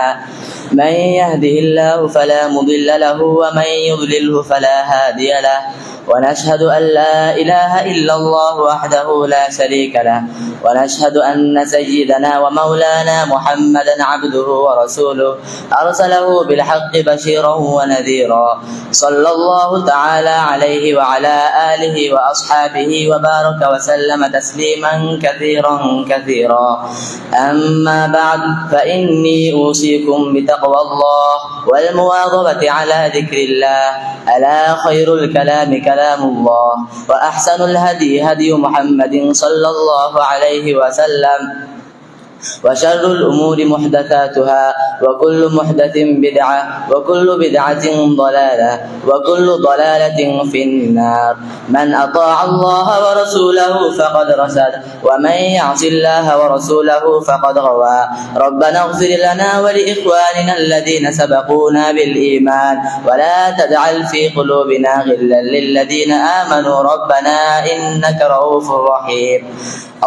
Speaker 3: من يهده الله فلا مضل له ومن يضلله فلا هادي له. ونشهد أن لا إله إلا الله وحده لا شريك له. ونشهد أن سيدنا ومولانا محمدا عبده ورسوله أرسله بالحق بشيرا ونذيرا. صلى الله تعالى عليه وعلى آله وأصحابه وبارك وسلم تسليما كثيرا. أما بعد، فإني أوصيكم بتقوى الله والمواظبة على ذكر الله. ألا خير الكلام كلام الله، وأحسن الهدي هدي محمد صلى الله عليه وسلم، وشر الأمور محدثاتها، وكل محدث بدعة، وكل بدعة ضلالة، وكل ضلالة في النار. من أطاع الله ورسوله فقد رشد، ومن يعص الله ورسوله فقد غوى. ربنا اغفر لنا ولإخواننا الذين سبقونا بالإيمان، ولا تجعل في قلوبنا غلا للذين آمنوا ربنا إنك رؤوف رحيم.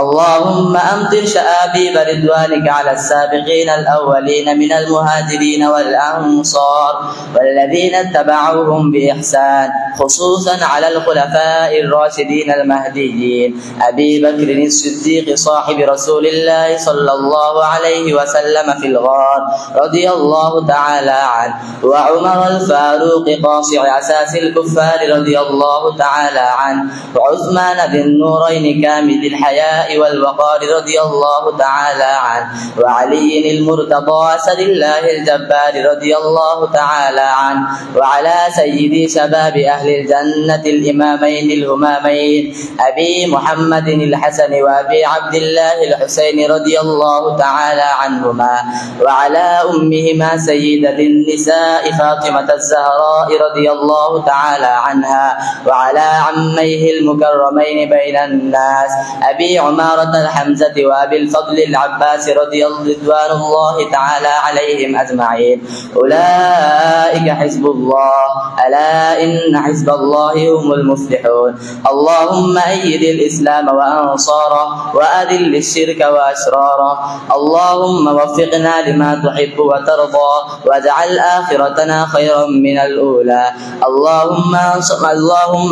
Speaker 3: اللهم أمطر شآبيب رضوانك على السابقين الأولين من المهاجرين والأنصار والذين اتبعوهم بإحسان، خصوصا على الخلفاء الراشدين المهديين أبي بكر الصديق صاحب رسول الله صلى الله عليه وسلم في الغار رضي الله تعالى عنه، وعمر الفاروق قاصع أساس الكفار رضي الله تعالى عنه، وعثمان ذي النورين كامل الحياة والوقار رضي الله تعالى عنه، وعلي المرتضى أسد الله الجبار رضي الله تعالى عنه، وعلى سيدي شباب أهل الجنة الإمامين الهمامين أبي محمد الحسن وأبي عبد الله الحسين رضي الله تعالى عنهما، وعلى أمهما سيدة النساء فاطمة الزهراء رضي الله تعالى عنها، وعلى عميه المكرمين بين الناس أبي عمارة الحمزة وأبي الفضل العباس رضوان الله تعالى عليهم أجمعين. أولئك حزب الله، ألا إن حزب الله هم المفلحون. اللهم أيد الإسلام وأنصاره، وأذل الشرك وأشراره. اللهم وفقنا لما تحب وترضى، واجعل آخرتنا خيرا من الأولى. اللهم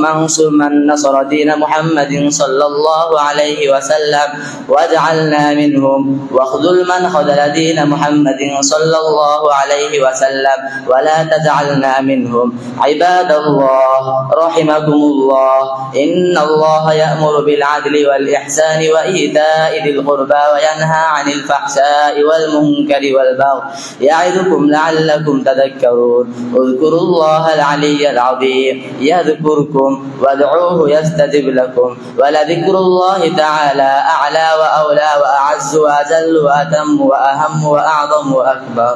Speaker 3: انصر من نصر دين محمد صلى الله عليه وسلم واجعلنا منهم، واخذل من خذل دين محمد صلى الله عليه وسلم ولا تجعلنا منهم. عباد الله رحمكم الله، إن الله يأمر بالعدل والإحسان وإيتاء ذي القربى وينهى عن الفحشاء والمنكر والبغي يعظكم لعلكم تذكرون. اذكروا الله العلي العظيم يذكركم، وادعوه يستجب لكم، ولذكر الله تعالى أعلى وأولى وأعز وأجل وأتم وأهم وأعظم وأكبر.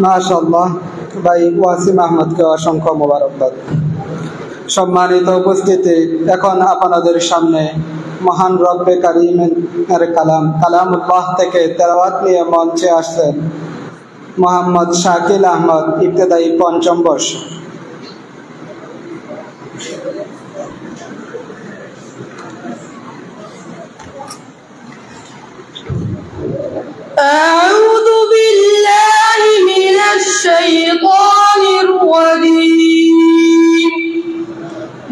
Speaker 2: মাশাআল্লাহ, ভাই ওয়াসিম আহমদকে অসংখ্য মোবারকবাদ। সম্মানিত উপস্থিতি, এখন আপনাদের সামনে মহান রব্বে কারীমের কালামুল্লাহ থেকে তেলাওয়াত নিয়ে মঞ্চে আসছেন মোহাম্মদ শাকিল আহমদ, ইবতেদায়ী পঞ্চম বর্ষ।
Speaker 3: أعوذ بالله من الشيطان الرجيم.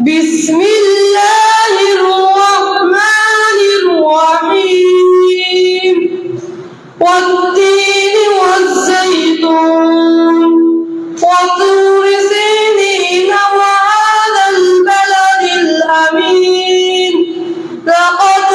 Speaker 3: بسم الله الرحمن الرحيم. والتين والزيتون وطور سينين وهذا البلد الأمين. لقد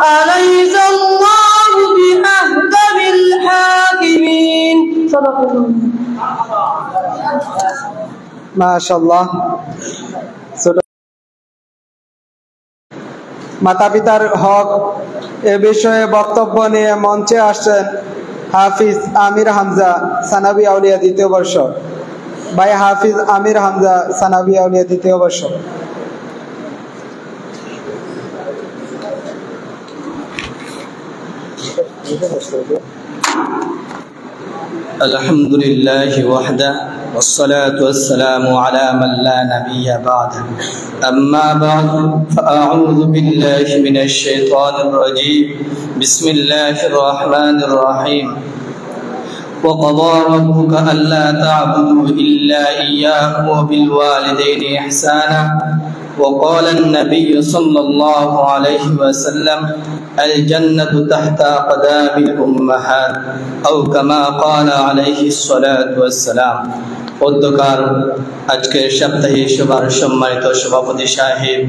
Speaker 3: أليس الله بأحكم الحاكمين صدق الله
Speaker 2: মাশাআল্লাহ। মাতা পিতার হক এ বিষয়ে বক্তব্য নিয়ে মঞ্চে আসছেন হাফিজ আমির হামজা, সানাবি আউলিয়া দ্বিতীয় বর্ষ। ভাই হাফিজ আমির হামজা, সানাবি আউলিয়া দ্বিতীয় বর্ষ।
Speaker 9: الحمد لله وحده والصلاة والسلام على من لا نبي بعده أما بعد فأعوذ بالله من الشيطان الرجيم بسم الله الرحمن الرحيم وقضى ربك ألا تعبدوا إلا إياه وبالوالدين إحسانا وقال النبي صلى الله عليه وسلم الجنة تحت أقدام الأمهات أو كما قال عليه الصلاة والسلام। অধ্যকার আজকের সাপ্তাহিক সভার সম্মানিত সভাপতি সাহেব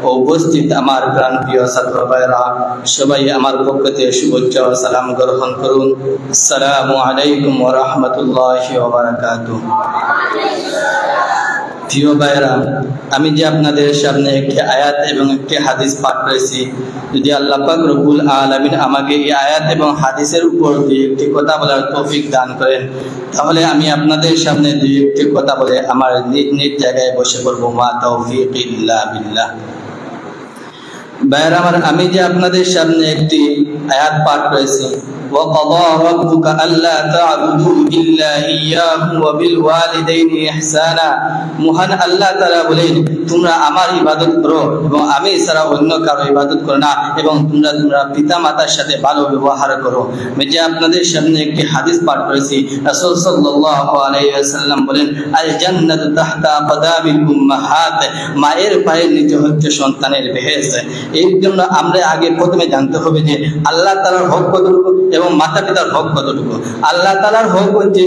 Speaker 9: ও উপস্থিত আমার প্রাণপ্রিয় ছাত্র ভাইরা, সবাই আমার পক্ষ থেকে শুভেচ্ছা ও সালাম গ্রহণ করুন। আসসালামু আলাইকুম ওয়া রাহমাতুল্লাহি ওয়া বারাকাতুহু। প্রিয় ভাইরা, আমি যে আপনাদের সামনে একটি আয়াত এবং একটি হাদিস পাঠ করেছি, যদি আল্লাহ পাক রব্বুল আলামিন আমাকে এই আয়াত এবং হাদিসের উপর দুই একটি কথা বলার তৌফিক দান করেন, তাহলে আমি আপনাদের সামনে দুই একটি কথা বলে আমার নিজ নিজ জায়গায় বসে পড়বো। মা তাওফীক ইল্লা বিল্লাহ। ভাইরা আমার, আমি যে আপনাদের সামনে একটি আয়াত পাঠ করেছি, وَقَضَى رَبُّكَ أَلَّا تَعْبُدُوا إِلَّا إِيَّاهُ وَبِالْوَالِدَيْنِ إِحْسَانًا। মহান আল্লাহ তাআলা বলেন, তোমরা আমার ইবাদত করো এবং আমি ছাড়া অন্য কারো ইবাদত করো না, এবং তোমরা পিতা মাতার সাথে ভালো ব্যবহার করো। আমি যে আপনাদের সামনে একটি হাদিস পাঠ করেছি, রাসূল সাল্লাল্লাহু আলাইহি ওয়াসাল্লাম বলেন, আল জান্নাতু তাহতা আকদামিল উম্মাহাত। মায়ের পায়ের নিচে হচ্ছে সন্তানের বেহেশত। এর জন্য আমরা আগে প্রথমে জানতে হবে যে আল্লাহ তাআলার হক কতটুকু এবং মাতা পিতার হক কতটুকু। আল্লাহ তাআলার হক হচ্ছে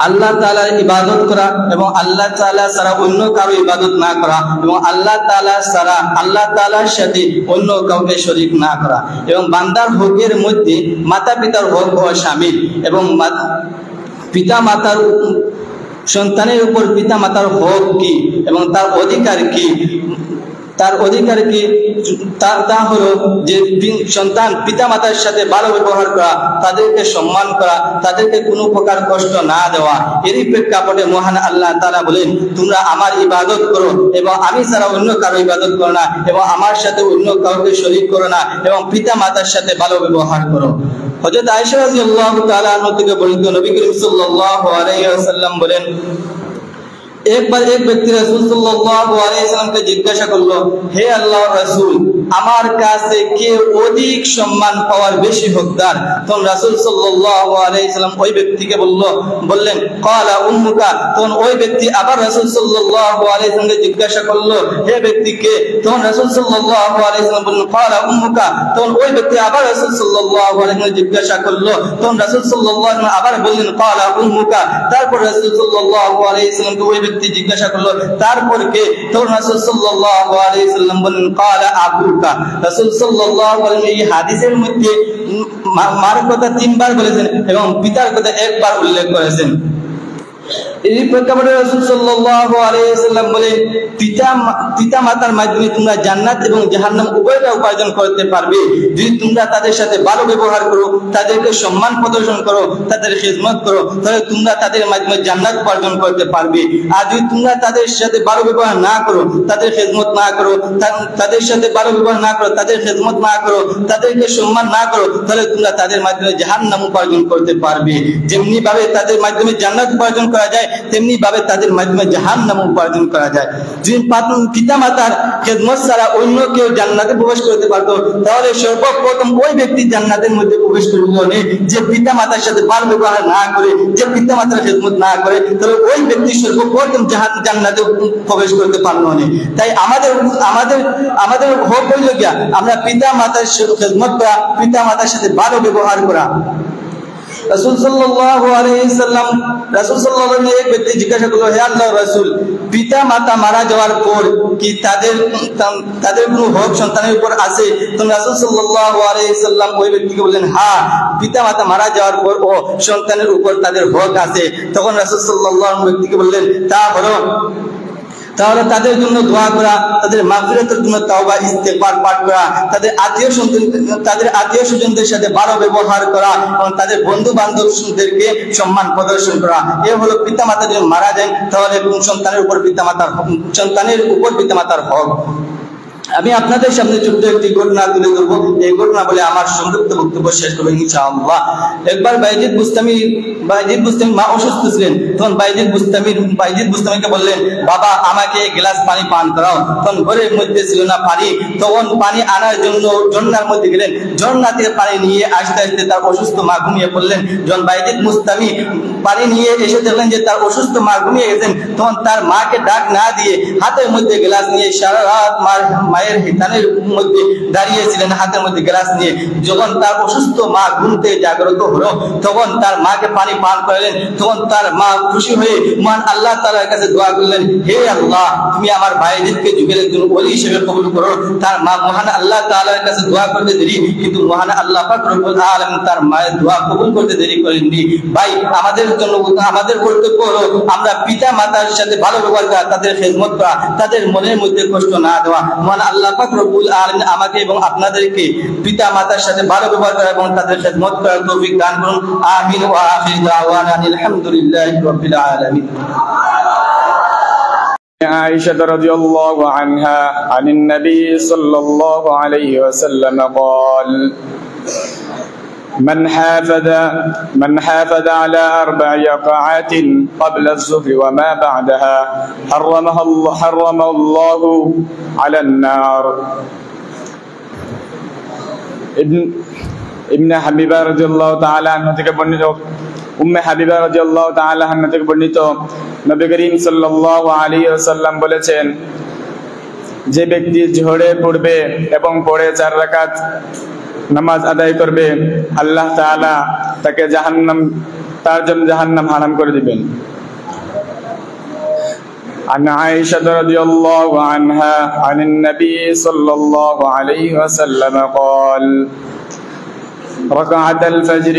Speaker 9: আল্লাহ তাআলার ইবাদত করা এবং আল্লাহ তাআলা ছাড়া অন্য কারো ইবাদত না করা, এবং আল্লাহ তাআলা ছাড়া আল্লাহ তাআলার সাথে অন্য কাউকে শরীক না করা, এবং বান্দার হকের মধ্যে মাতা পিতার হক হওয়া শামিল। এবং পিতা মাতার সন্তানের উপর পিতা মাতার হক কি এবং তার অধিকার কি, তার অধিকার কি তা হলো যে সন্তান পিতা মাতার সাথে ভালো ব্যবহার করা, তাদেরকে সম্মান করা, তাদেরকে কোনো প্রকার কষ্ট না দেওয়া। এরই প্রেক্ষাপটে মহান আল্লাহ তাআলা বলেন, তোমরা আমার ইবাদত করো এবং আমি ছাড়া অন্য কারো ইবাদত করো না, এবং আমার সাথে অন্য কাউকে শরীক করো না, এবং পিতা মাতার সাথে ভালো ব্যবহার করো। হযরত আয়েশা রাদিয়াল্লাহু তাআলা আনহা থেকে বর্ণিত, নবী করিম সাল্লাল্লাহু আলাইহি ওয়াসাল্লাম বলেন, একবার এক ব্যক্তি রাসূল সাল্লাল্লাহু আলাইহি ওয়াসাল্লামকে জিজ্ঞাসা করলো, হে আল্লাহর রাসূল, আমার কাছে কে অধিক সম্মান পাওয়ার বেশি হকদার? তখন রাসূল সাল্লাল্লাহু আলাইহি ওয়াসাল্লাম ওই ব্যক্তিকে বললেন, ক্বালা উম্মুকা। তখন ওই ব্যক্তি আবার রাসূল সাল্লাল্লাহু আলাইহি ওয়াসাল্লামকে জিজ্ঞাসা করলো, হে ব্যক্তি কে? তখন রাসূল সাল্লাল্লাহু আলাইহি ওয়াসাল্লাম বললেন, ক্বালা উম্মুকা। তখন ওই ব্যক্তি আবার রাসূল সাল্লাল্লাহু আলাইহি ওয়াসাল্লাম জিজ্ঞাসা করলো, তখন রাসূল সাল্লাল্লাহু আলাইহি ওয়াসাল্লাম আবার বললেন, ক্বালা উম্মুকা। তারপর রাসূল সাল্লাল্লাহু আলাইহি ওয়াসাল্লামকে ওই ব্যক্তি জিজ্ঞাসা করলো, তারপর কে? তখন রাসূল সাল্লাল্লাহু আলাইহি ওয়াসাল্লাম বললেন, ক্বালা আবুকা। রাসূল সাল্লাল্লাহু আলাইহি ওয়াসাল্লাম এই হাদিসের মধ্যে মার কথা 3 বার বলেছেন এবং পিতার কথা 1 বার উল্লেখ করেছেন। এই প্রেক্ষাপটে রাসূল সাল্লাল্লাহু আলাইহি ওয়াসাল্লাম বলেন, পিতা মাতার মাধ্যমে তোমরা জান্নাত এবং জাহান্নাম উভয়টা উপার্জন করতে পারবে যদি তোমরা তাদের সাথে ভালো ব্যবহার করো, তাদেরকে সম্মান প্রদর্শন করো, তাদের খিদমত করো, তাহলে তোমরা তাদের মাধ্যমে জান্নাত উপার্জন করতে পারবে। আর যদি তোমরা তাদের সাথে ভালো ব্যবহার না করো, তাদের খিদমত না করো, তাদের সাথে ভালো ব্যবহার না করো, তাদের খিদমত না করো, তাদেরকে সম্মান না করো, তাহলে তোমরা তাদের মাধ্যমে জাহান্নাম উপার্জন করতে পারবে। যেমনি ভাবে তাদের মাধ্যমে জান্নাত উপার্জন করা যায়, তেমনি ভাবে তাদের মাধ্যমে জাহান্নাম উপার্জন করা যায়। যদি পিতা মাতার খেদমত ছাড়া অন্য কেউ জান্নাতে প্রবেশ করতে পারতো, তাহলে সর্বপ্রথম ওই ব্যক্তি জান্নাতের মধ্যে প্রবেশ করবে যে পিতা মাতার সাথে ভালো ব্যবহার না করে, যে পিতা মাতার খেদমত না করে, তাহলে ওই ব্যক্তি সর্বপ্রথম জান্নাতে প্রবেশ করতে পারলো না। তাই আমাদের হক হইল গিয়া আমরা পিতা মাতার খেদমত করা, পিতা মাতার সাথে ভালো ব্যবহার করা। রাসূল সাল্লাল্লাহু আলাইহি সাল্লাম রাসূল সাল্লাল্লাহু আলাইহি ওয়াসাল্লাম এক ব্যক্তি জিজ্ঞাসা করলো, হে আল্লাহর রাসূল, পিতা মাতা মারা যাওয়ার পর কি তাদের কোনো হক সন্তানের উপর আছে? তখন রাসূল সাল্লাল্লাহু আলাইহি সাল্লাম ওই ব্যক্তিকে বললেন, হ্যাঁ, পিতা মাতা মারা যাওয়ার পর ও সন্তানের উপর তাদের হক আছে। তখন রাসূল সাল্লাল্লাহু আলাইহি ব্যক্তিকে বললেন, তাহলে তাদের জন্য দোয়া করা, তাদের মাগফিরাতের জন্য তাওবা ইস্তেগফার পাঠ করা, তাদের আত্মীয় স্বজনদের সাথে ভালো ব্যবহার করা এবং তাদের বন্ধু বান্ধবদেরকে সম্মান প্রদর্শন করা। এ হলো পিতামাতা যদি মারা যায় তাহলে সন্তানের উপর পিতামাতার হক। আমি আপনাদের সামনে ছোট্ট একটি ঘটনা তুলে ধরবো। এই ঘটনা বলে আমার সংক্ষিপ্ত বক্তব্য শেষ করবো ইনশাআল্লাহ। একবার বাইজিদ বুস্তামি মা অসুস্থ ছিলেন। তখন বাইজিদ বুস্তামিকে বললেন, বাবা আমাকে এক গ্লাস পানি পান করাও। তখন ঘরের মধ্যে ছিল না পানি। তখন পানি আনার জন্য ঝর্ণার মধ্যে গেলেন। ঝর্ণা থেকে পানি নিয়ে আসতে আসতে তার অসুস্থ মা ঘুমিয়ে পড়লেন। যখন বাইজিদ বুস্তামি পানি নিয়ে এসে দেখলেন যে তার অসুস্থ মা ঘুমিয়ে গেছেন, তখন তার মাকে ডাক না দিয়ে হাতের মধ্যে গ্লাস নিয়ে সারা রাত মায়ের হিতানের মধ্যে দাঁড়িয়েছিলেন হাতের মধ্যে গ্লাস নিয়ে। যখন তার অসুস্থ মা ঘুম থেকে জাগ্রত হলো তখন তার মাকে পানি পান করালেন। তখন তার মা খুশি হয়ে মহান আল্লাহ তাআলার কাছে দোয়া করলেন, হে আল্লাহ, তুমি আমার বাইজিদকে যুগের একজন ওলি হিসেবে কবুল করো। তার মা মহান আল্লাহ তাআলার কাছে দোয়া করতে দেরি, কিন্তু মহান আল্লাহ পাক রব্বুল আলামিন তার মায়ের দোয়া কবুল করতে দেরি করেননি। ভাই, আমাদের জন্য আমাদের কর্তব্য হলো আমরা পিতা মাতার সাথে ভালো ব্যবহার করা, তাদের খেদমত করা, তাদের মনের মধ্যে কষ্ট না দেওয়া। মহান আল্লাহ পাক রব্বুল আলামিন আমাকে এবং আপনাদেরকে পিতা মাতার সাথে ভালো ব্যবহার করা এবং তাদের খেদমত করার তৌফিক দান করুন। আমিন ওয়া আখির দাওয়ানা আলহামদুলিল্লাহি রাব্বিল আলামিন।
Speaker 10: عائشة رضي الله عنها عن النبي صلى الله عليه وسلم قال: من حافظ على 4 ركعات قبل الظهر وما بعدها حرمه الله على النار. ابن حبيبة رضي الله تعالى عنه থেকে বর্ণিত, উম্মে হাবিবা রাদিয়াল্লাহু তাআলা আনহা থেকে বর্ণিত, নবী করিম সাল্লাল্লাহু আলাইহি ওয়াসাল্লাম বলেছেন, যে ব্যক্তি জোহরে পড়বে এবং পড়ে 4 রাকাত নামাজ আদায় করবে, আল্লাহ তাআলা তার জন্য জাহান্নাম হারাম করে দিবেন। عن عائشة رضي الله عنها عن النبي صلى الله عليه وسلم قال: ركعة الفجر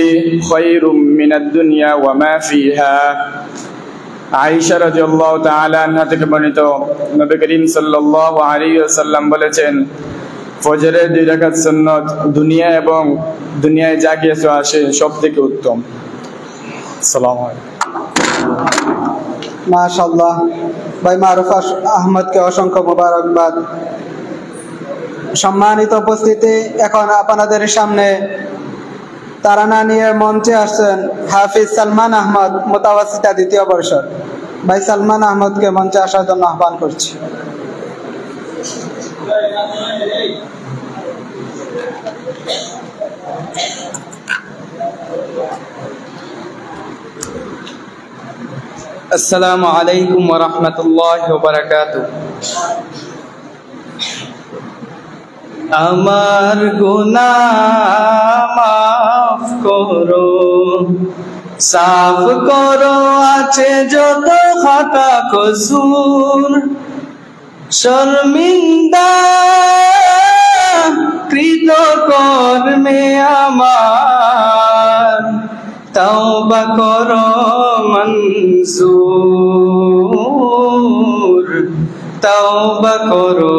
Speaker 10: خير من الدنيا وما فيها. আয়েশা রাদিয়াল্লাহু তাআলা আনহা থেকে বর্ণিত, নবী করিম সাল্লাল্লাহু আলাইহি ওয়াসাল্লাম বলেছেন, ফজরের 2 রাকাত সুন্নাত দুনিয়া এবং দুনিয়ায় যা কিছু আছে সব থেকে উত্তম। আসসালামু আলাইকুম।
Speaker 2: মাশাআল্লাহ, ভাই মারুফ আহমদকে অসংখ্য মোবারকবাদ। সম্মানিত উপস্থিতি, এখন আপনাদের সামনে তারানা নিয়ে মঞ্চে আসছেন হাফিজ সালমান আহমদ, মুতাওয়াসিতা 2য় বর্ষ। ভাই সালমান আহমদকে মঞ্চে আসার জন্য আহ্বান করছি।
Speaker 3: আসসালামু আলাইকুম ওয়া রাহমাতুল্লাহি ওয়া বারাকাতুহু। আমার গুনাহ মাফ করো, সাফ করো আছে যত খাতা কসুর, শর্মিন্দা কৃত কর্মে আমার, তওবা করো মনজুর, তওবা করো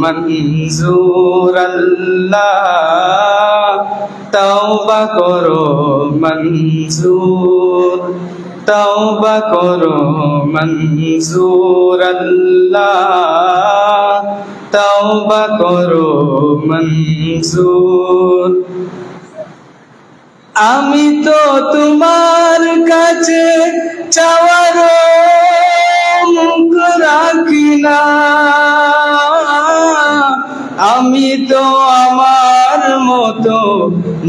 Speaker 3: মনজুর আল্লাহ, তওবা করো মনজুর, তওবা করো মনজুর আল্লাহ, তওবা করো মনজুর। আমি তো তোমার কাছে চাওয়ার মুখ রাখি না, আমি তো আমার মতো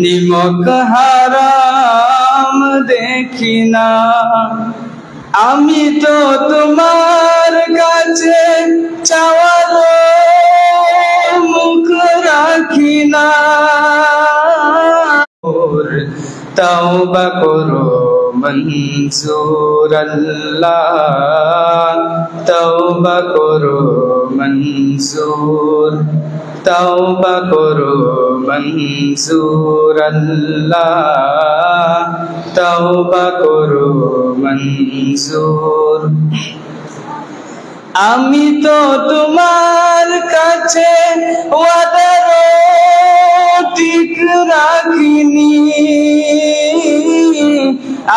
Speaker 3: নিমক হারাম দেখি না, আমি তো তোমার কাছে চাওয়ার মুখ রাখি না,
Speaker 9: তওবা করো মনজুর আল্লাহ, তওবা করো মনজুর, তওবা করো মনজুর আল্লাহ, তওবা করো মনজুর। আমি তো তোমার কাছে ওয়াদার ঠিক রাখিনি,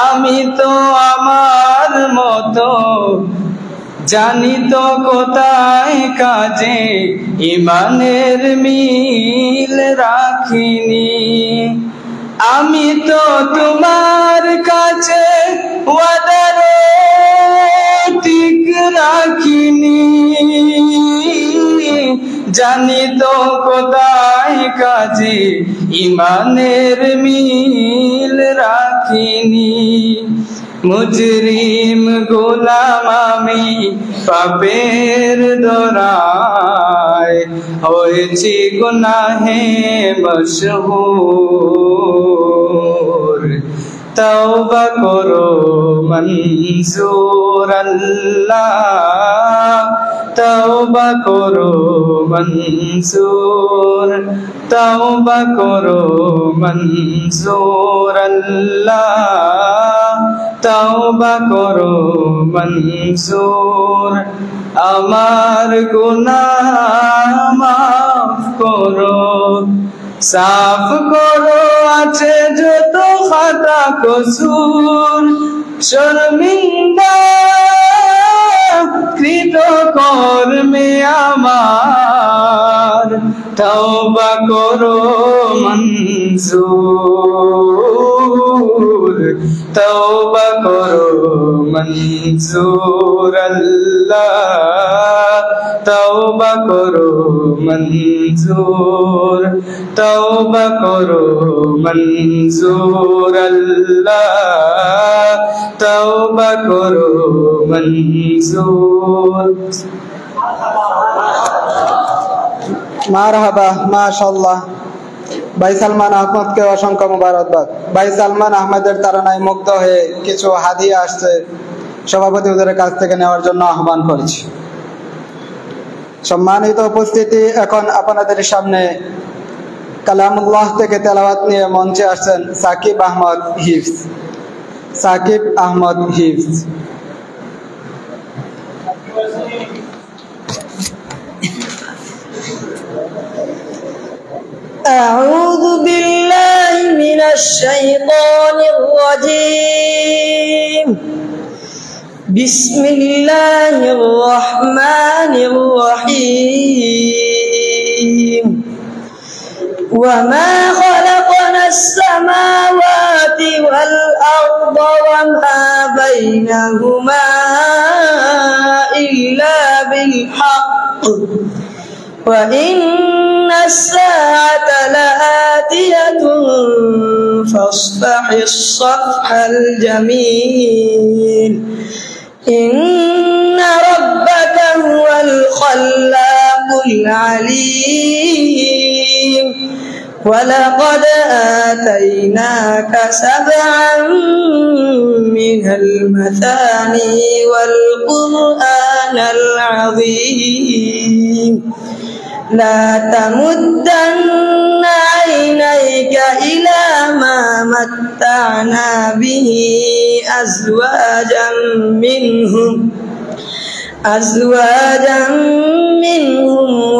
Speaker 9: আমি তো আমার মতো জানি তো কোথায় কাজে ইমানের মিল রাখিনি। আমি তো তোমার কাছে ওয়াদার ঠিক রাখিনি, জানি তো কোথায় কাজে ইমানের মিল রাখিনি। মুজরিম গোলাম আমি পাপের দরায়, হয়েছি গুনাহে মশহুর। তওবা করো মনজুর আল্লাহ, তওবা করো মনজুর, তওবা করো মনজুর আল্লাহ, তওবা করো মনজুর। আমার গুনাহ মাফ করো, সাফ করো আছে যত খাতা কসুর, শর্মিন্দা কৃত কর্মে আমার, তওবা করো মনজুর, তওবা করো মনজুর আল্লাহ, তওবা করো মনজুর, তওবা করো মনজুর আল্লাহ, তওবা করো মনজুর।
Speaker 2: মারহাবা, মাশাআল্লাহ। ভাই সালমান আহমদকে অসংখ্য মোবারকবাদ। ভাই সালমান আহমেদের তাড়নায় মুগ্ধ হয়ে কিছু হাদিয়া আসছে, সভাপতি হুজুরের কাছ থেকে নেওয়ার জন্য আহ্বান করছি। সম্মানিত উপস্থিতি, এখন আপনাদের সামনে কালামুল্লাহ থেকে তেলাওয়াত নিয়ে মঞ্চে আসছেন সাকিব আহমদ হিফজ। সাকিব আহমদ হিফজ।
Speaker 3: أعوذ بالله من الشيطان الرجيم. بسم الله الرحمن الرحيم. وما خلقنا السماوات والأرض وما بينهما إلا بالحق وإن الساعة لآتية فاصفح الصفح الجميل إن ربك هو الخلاق العليم ولقد آتيناك 7 من المثاني والقرآن العظيم لا تمدن عينيك إلى ما متعنا به أزواجا منهم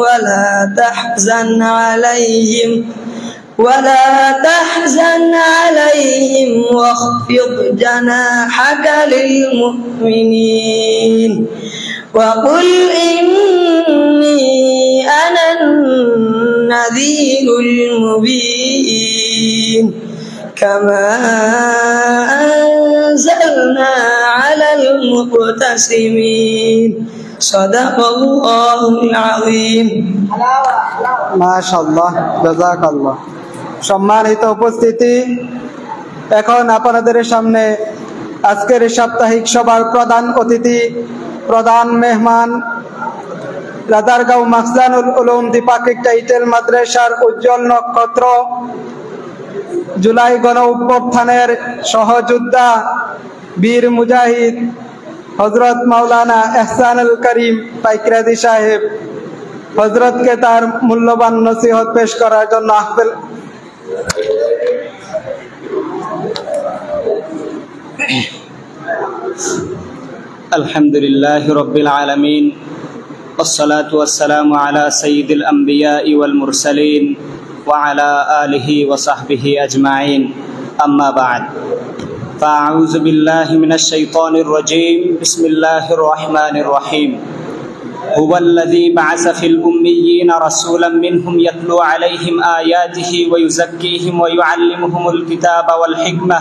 Speaker 3: ولا تحزن عليهم واخفض جناحك للمؤمنين وقل إني أنا النذير المبين كما أنزلنا على المقتسمين صدق الله العظيم
Speaker 2: মাশাআল্লাহ, জাযাকাল্লাহ। সম্মানিত উপস্থিতি, এখন আপনাদের সামনে আজকের সাপ্তাহিক সভার প্রধান অতিথি, প্রধান মেহমান, রাজারগাঁও মাখজানুল উলুম দ্বিপাক্ষিক টাইটেল মাদ্রাসার উজ্জ্বল নক্ষত্র, জুলাই গণ অভ্যুত্থানের সহযোদ্ধা বীর মুজাহিদ হযরত মাওলানা ইহসানুল করিম পাইকরাজি সাহেব হযরতকে তার মূল্যবান নসিহত পেশ করার জন্য আহ্বান।
Speaker 1: আলহামদুলিল্লাহি রাব্বিল আলামিন والصلاة والسلام على سيد الأنبياء والمرسلين وعلى آله وصحبه أجمعين أما بعد فأعوذ بالله من الشيطان الرجيم بسم الله الرحمن الرحيم هو الذي بعث في الأميين رسولا منهم يتلو عليهم آياته ويزكيهم ويعلمهم الكتاب والحكمة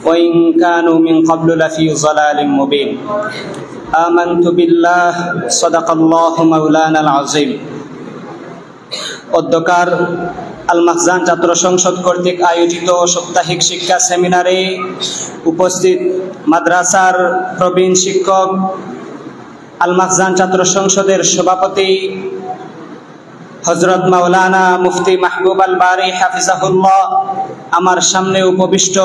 Speaker 1: وإن كانوا من قبل لفي ضلال مبين آمنت بالله صدق الله مولانا العظيم অধ্যকার আল মাখজান ছাত্র সংসদ কর্তৃক আয়োজিত সাপ্তাহিক শিক্ষা সেমিনারে উপস্থিত মাদ্রাসার প্রবীণ শিক্ষক, আল মাখজান ছাত্র সংসদের সভাপতি হযরত মাওলানা মুফতি মাহবুব আল বারী হাফিজাহুল্লাহ, আমার সামনে উপবিষ্ট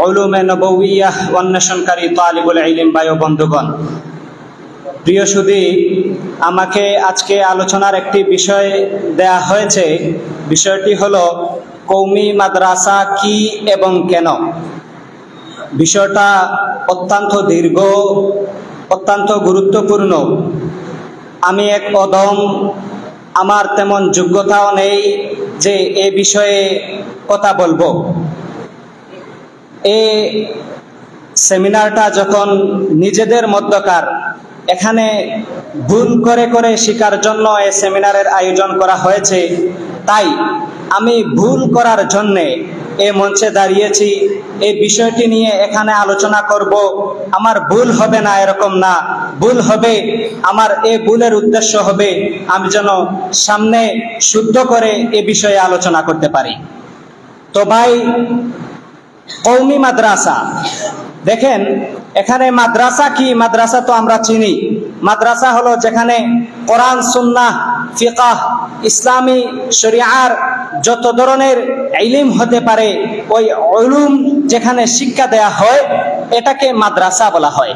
Speaker 1: উলুমে নবওয়িয়াহ অন্বেষণকারী তালিবুল ইলম ভাই ও বন্ধুগণ, প্রিয় সুধী, আমাকে আজকে আলোচনার একটি বিষয় দেয়া হয়েছে। বিষয়টি হলো কওমি মাদ্রাসা কি এবং কেন। বিষয়টা অত্যন্ত দীর্ঘ, অত্যন্ত গুরুত্বপূর্ণ। আমি এক অদম, আমার তেমন যোগ্যতাও নেই যে এ বিষয়ে কথা বলবো। এই সেমিনারটা যখন নিজেদের মধ্যকার, এখানে ভুল করে করে শেখার জন্য এই সেমিনারের আয়োজন করা হয়েছে, তাই আমি ভুল করার জন্যে এই মঞ্চে দাঁড়িয়েছি। এই বিষয়টি নিয়ে এখানে আলোচনা করব। আমার ভুল হবে না এরকম না, ভুল হবে। আমার এই ভুলের উদ্দেশ্য হবে আমি যেন সামনে শুদ্ধ করে এ বিষয়ে আলোচনা করতে পারি। তো ভাই, কওমি মাদ্রাসা, দেখেন এখানে মাদ্রাসা কি? মাদ্রাসা তো আমরা চিনি। মাদ্রাসা হলো যেখানে কোরআন, সুন্নাহ, ফিকহ, ইসলামী শরিয়ার যত ধরনের ইলম হতে পারে, ওই উলুম যেখানে শিক্ষা দেয়া হয়, এটাকে মাদ্রাসা বলা হয়।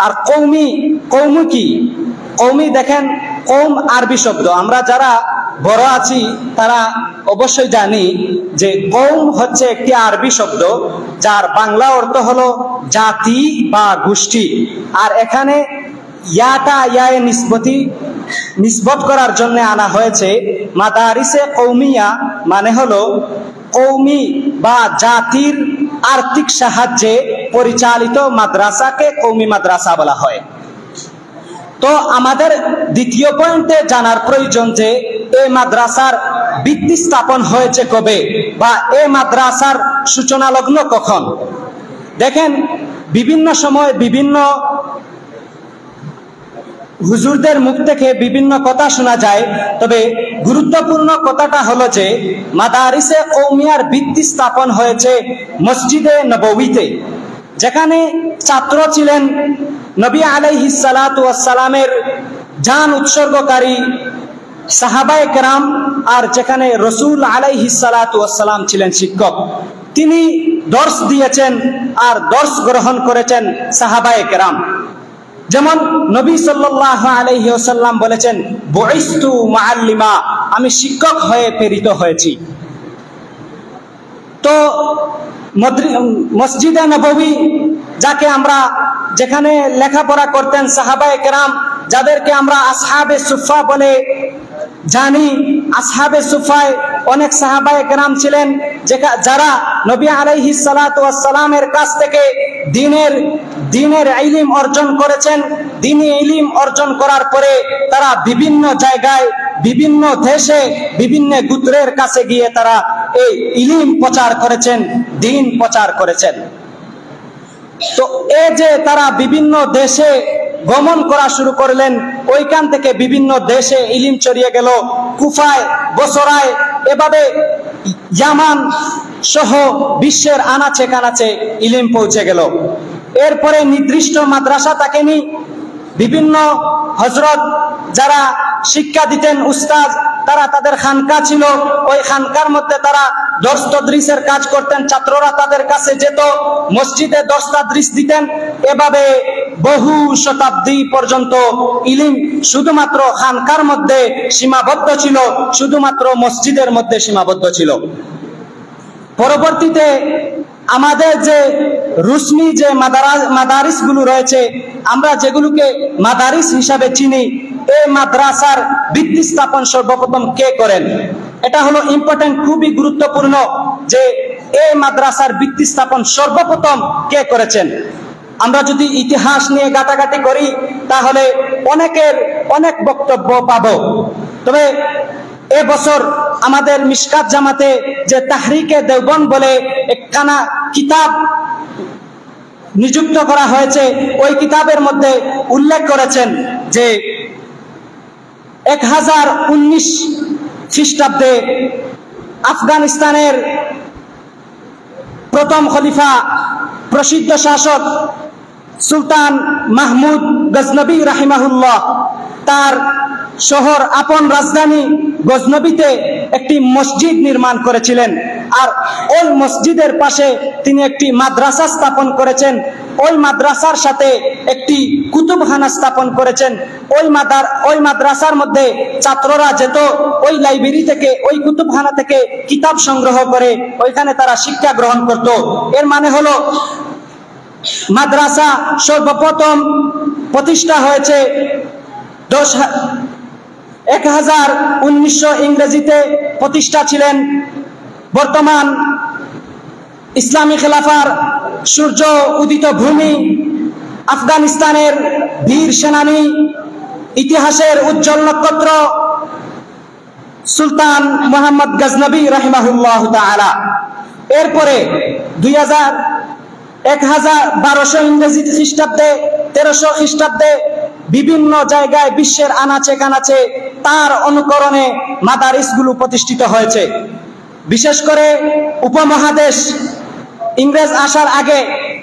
Speaker 1: আর কওমি, কওমি কি? কওমি দেখেন, কওম আরবি শব্দ। আমরা যারা বড় আছি তারা অবশ্যই জানি যে কওম হচ্ছে একটি আরবি শব্দ, যার বাংলা অর্থ হলো জাতি বা গোষ্ঠী। আর এখানে ইয়াটা ইয়ায়ে নিসবত করার জন্য আনা হয়েছে। মাদারিসে কওমিয়া মানে হলো কওমি বা জাতির আর্থিক সাহায্যে পরিচালিত মাদ্রাসাকে কওমি মাদ্রাসা বলা হয়। তো আমাদের দ্বিতীয় পয়েন্টে জানার প্রয়োজন যে এই মাদ্রাসার ভিত্তি স্থাপন হয়েছে কবে, বা এই মাদ্রাসার সূচনা লগ্ন কখন। দেখেন, বিভিন্ন সময় বিভিন্ন হুজুরদের মুখ থেকে বিভিন্ন কথা শোনা যায়, তবে গুরুত্বপূর্ণ কথাটা হলো যে মাদারিসে কওমিয়ার ভিত্তি স্থাপন হয়েছে মসজিদে নববীতে, যেখানে ছাত্র ছিলেন নবী আলাইহিস সালাতু ওয়াস সালামের জান উৎসর্গকারী সাহাবায়ে কেরাম, আর যেখানে রাসূল আলাইহিস সালাতু ওয়াস সালাম ছিলেন শিক্ষক। তিনি দর্শ দিয়েছেন আর দর্শ গ্রহণ করেছেন সাহাবায়ে কেরাম। যেমন নবী সাল্লাল্লাহু আলাইহি ওয়াসাল্লাম বলেছেন, বুইস্তু মুআল্লিমা, আমি শিক্ষক হয়ে প্রেরিত হয়েছি। তো মসজিদে নববী, যাকে আমরা, যেখানে লেখাপড়া করতেন সাহাবায়ে কেরাম, যাদেরকে আমরা আসহাবে সুফা বলে জানি। আসহাবে সুফায় অনেক সাহাবায়ে কেরাম ছিলেন যারা নবী আলাইহিস সালাতু ওয়াস সালামের কাছ থেকে দ্বীনের ইলম অর্জন করেছেন। দ্বীনি ইলম অর্জন করার পরে তারা বিভিন্ন জায়গায়, বিভিন্ন দেশে, বিভিন্ন গোত্রের কাছে গিয়ে তারা এই ইলম প্রচার করেছেন, দ্বীন প্রচার করেছেন। তো এই যে তারা বিভিন্ন দেশে গমন করা শুরু করলেন, ওইখান থেকে বিভিন্ন দেশে ইলম ছড়িয়ে গেল, কুফায়, বসরায়, এভাবে ইয়ামান সহ বিশ্বের আনাচে কানাচে ইলম পৌঁছে গেল। এরপরে নির্দিষ্ট মাদ্রাসা থাকেনি, বিভিন্ন হযরত যারা শিক্ষা দিতেন, উস্তাদ, তারা তাদের খানকা ছিল, ওই খানকার মধ্যে তারা দর্স তদরিসের কাজ করতেন, ছাত্ররা তাদের কাছে যেত, মসজিদে দর্স তদরিস দিতেন। এভাবে বহু শতাব্দী পর্যন্ত ইলম শুধুমাত্র খানকার মধ্যে সীমাবদ্ধ ছিল, শুধুমাত্র মসজিদের মধ্যে সীমাবদ্ধ ছিল। পরবর্তীতে আমাদের যে রুসমি যে মাদারিস গুলো রয়েছে, আমরা যেগুলোকে মাদারিস হিসাবে চিনি, এই মাদ্রাসার ভিত্তি স্থাপন সর্বপ্রথম কে করেন? এটা হলো ইম্পর্টেন্ট, খুবই গুরুত্বপূর্ণ যে এই মাদ্রাসার ভিত্তি স্থাপন সর্বপ্রথম কে করেছেন। আমরা যদি ইতিহাস নিয়ে ঘাটাঘাটি করি তাহলে অনেকের অনেক বক্তব্য পাবো। তবে এবছর আমাদের মিশকাত জামাতে যে তাহরিকে দেওবন্দ বলে একখানা কিতাব নিযুক্ত করা হয়েছে, ওই কিতাবের মধ্যে উল্লেখ করেছেন যে 1019 খ্রিস্টাব্দে আফগানিস্তানের প্রথম খলিফা, প্রসিদ্ধ শাসক সুলতান মাহমুদ গজনবী রাহিমাহুল্লাহ তার শহর, আপন রাজধানী গজনবীতে একটি মসজিদ নির্মাণ করেছিলেন। আর ওই মসজিদের পাশে তিনি একটি মাদ্রাসা স্থাপন করেছেন। ওই মাদ্রাসার সাথে একটি কুতুবখানা স্থাপন করেছেন। ওই মাদ্রাসার মধ্যে ছাত্ররা যেত, ওই লাইব্রেরি থেকে, ওই কুতুবখানা থেকে কিতাব সংগ্রহ করে ওইখানে তারা শিক্ষা গ্রহণ করত। এর মানে হলো মাদ্রাসা সর্বপ্রথম প্রতিষ্ঠা হয়েছে 1900 ইংরেজিতে প্রতিষ্ঠা ছিলেন। বর্তমান ইসলামী খেলাফার সূর্য উদিত ভূমি, আফগানিস্তানের বীর সেনানী, ইতিহাসের উজ্জ্বল নক্ষত্র সুলতান মোহাম্মদ গজনবী রাহিমাহুল্লাহ তাআলা। এরপরে 1200 ইংরেজি খ্রিস্টাব্দে, 1300 খ্রিস্টাব্দে বিভিন্ন জায়গায় বিশ্বের আনাচে কানাচে তার অনুকরণে মাদারিসগুলো প্রতিষ্ঠিত হয়েছে। বিশেষ করে উপমহাদেশ, ইংরেজ আসার আগে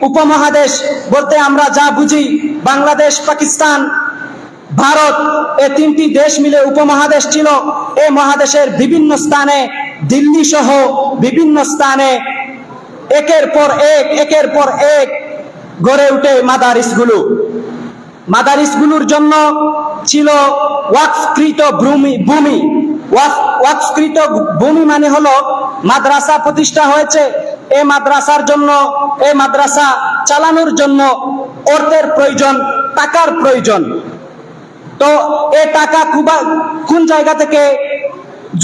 Speaker 1: উপমহাদেশ বলতে আমরা যা বুঝি, বাংলাদেশ, পাকিস্তান, ভারত, এই তিনটি দেশ মিলে উপমহাদেশ ছিল। এই মহাদেশের বিভিন্ন স্থানে, দিল্লি সহ বিভিন্ন স্থানে একের পর এক গড়ে উঠে মাদারিসগুলোর জন্য ছিল ওয়াকফকৃত ভূমি। ওয়াকফকৃত ভূমি মানে হলো মাদ্রাসা প্রতিষ্ঠা হয়েছে, এই মাদ্রাসার জন্য, এই মাদ্রাসা চালানোর জন্য অর্থের প্রয়োজন, টাকার প্রয়োজন। তো এই টাকা কোন জায়গা থেকে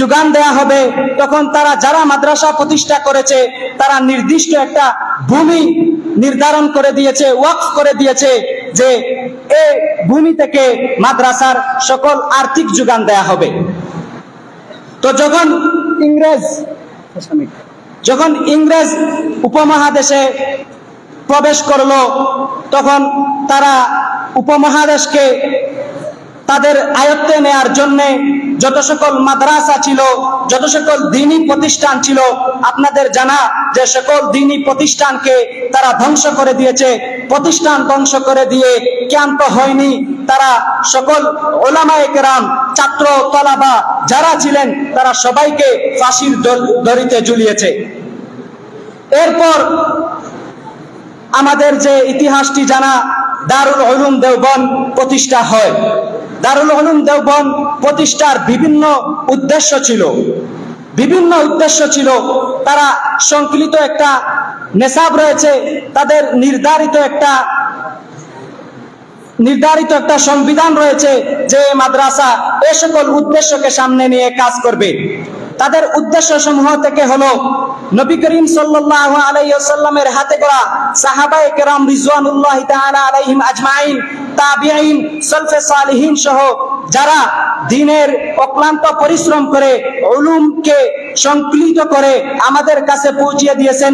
Speaker 1: যোগান দেয়া হবে? তখন তারা যারা মাদ্রাসা প্রতিষ্ঠা করেছে তারা নির্দিষ্ট একটা ভূমি নির্ধারণ করে দিয়েছে, ওয়াকফ করে দিয়েছে যে এই ভূমি থেকে মাদ্রাসার সকল আর্থিক যোগান দেয়া হবে। তো যখন ইংরেজ উপমহাদেশে প্রবেশ করলো, তখন তারা উপমহাদেশকে তাদের আয়ত্তে নেয়ার জন্য যত সকল মাদ্রাসা ছিল, যত সকল দ্বীনি প্রতিষ্ঠান ছিল, আপনাদের জানা যে সকল দ্বীনি প্রতিষ্ঠানকে তারা ধ্বংস করে দিয়েছে। প্রতিষ্ঠান ধ্বংস করে দিয়ে ক্লান্ত হয়নি, তারা সকল উলামায়ে কেরাম, ছাত্র তলাবা যারা ছিলেন তারা সবাইকে ফাঁসির দড়িতে ঝুলিয়েছে। এরপর আমাদের যে ইতিহাসটি জানা, দারুল উলুম দেওবন্দ প্রতিষ্ঠা হয়। দারুল উলুম দেওবন্দ প্রতিষ্ঠার বিভিন্ন উদ্দেশ্য ছিল। তারা সংকলিত একটা নেশাব রয়েছে, তাদের নির্ধারিত একটা সংবিধান রয়েছে যে মাদ্রাসা এ সকল উদ্দেশ্যকে সামনে নিয়ে কাজ করবে। তাদের উদ্দেশ্য সমূহ থেকে হলো নবী করিম সাল্লাল্লাহু আলাইহি ওয়াসাল্লামের হাতে গড়া সাহাবায়ে কেরাম রিজওয়ানুল্লাহি তাআলা আলাইহিম আজমাইন, তাবিঈন, সালফে সালিহিন সহ যারা দ্বীনের অক্লান্ত পরিশ্রম করে উলুমকে সংকলিত করে আমাদের কাছে পৌঁছিয়ে দিয়েছেন,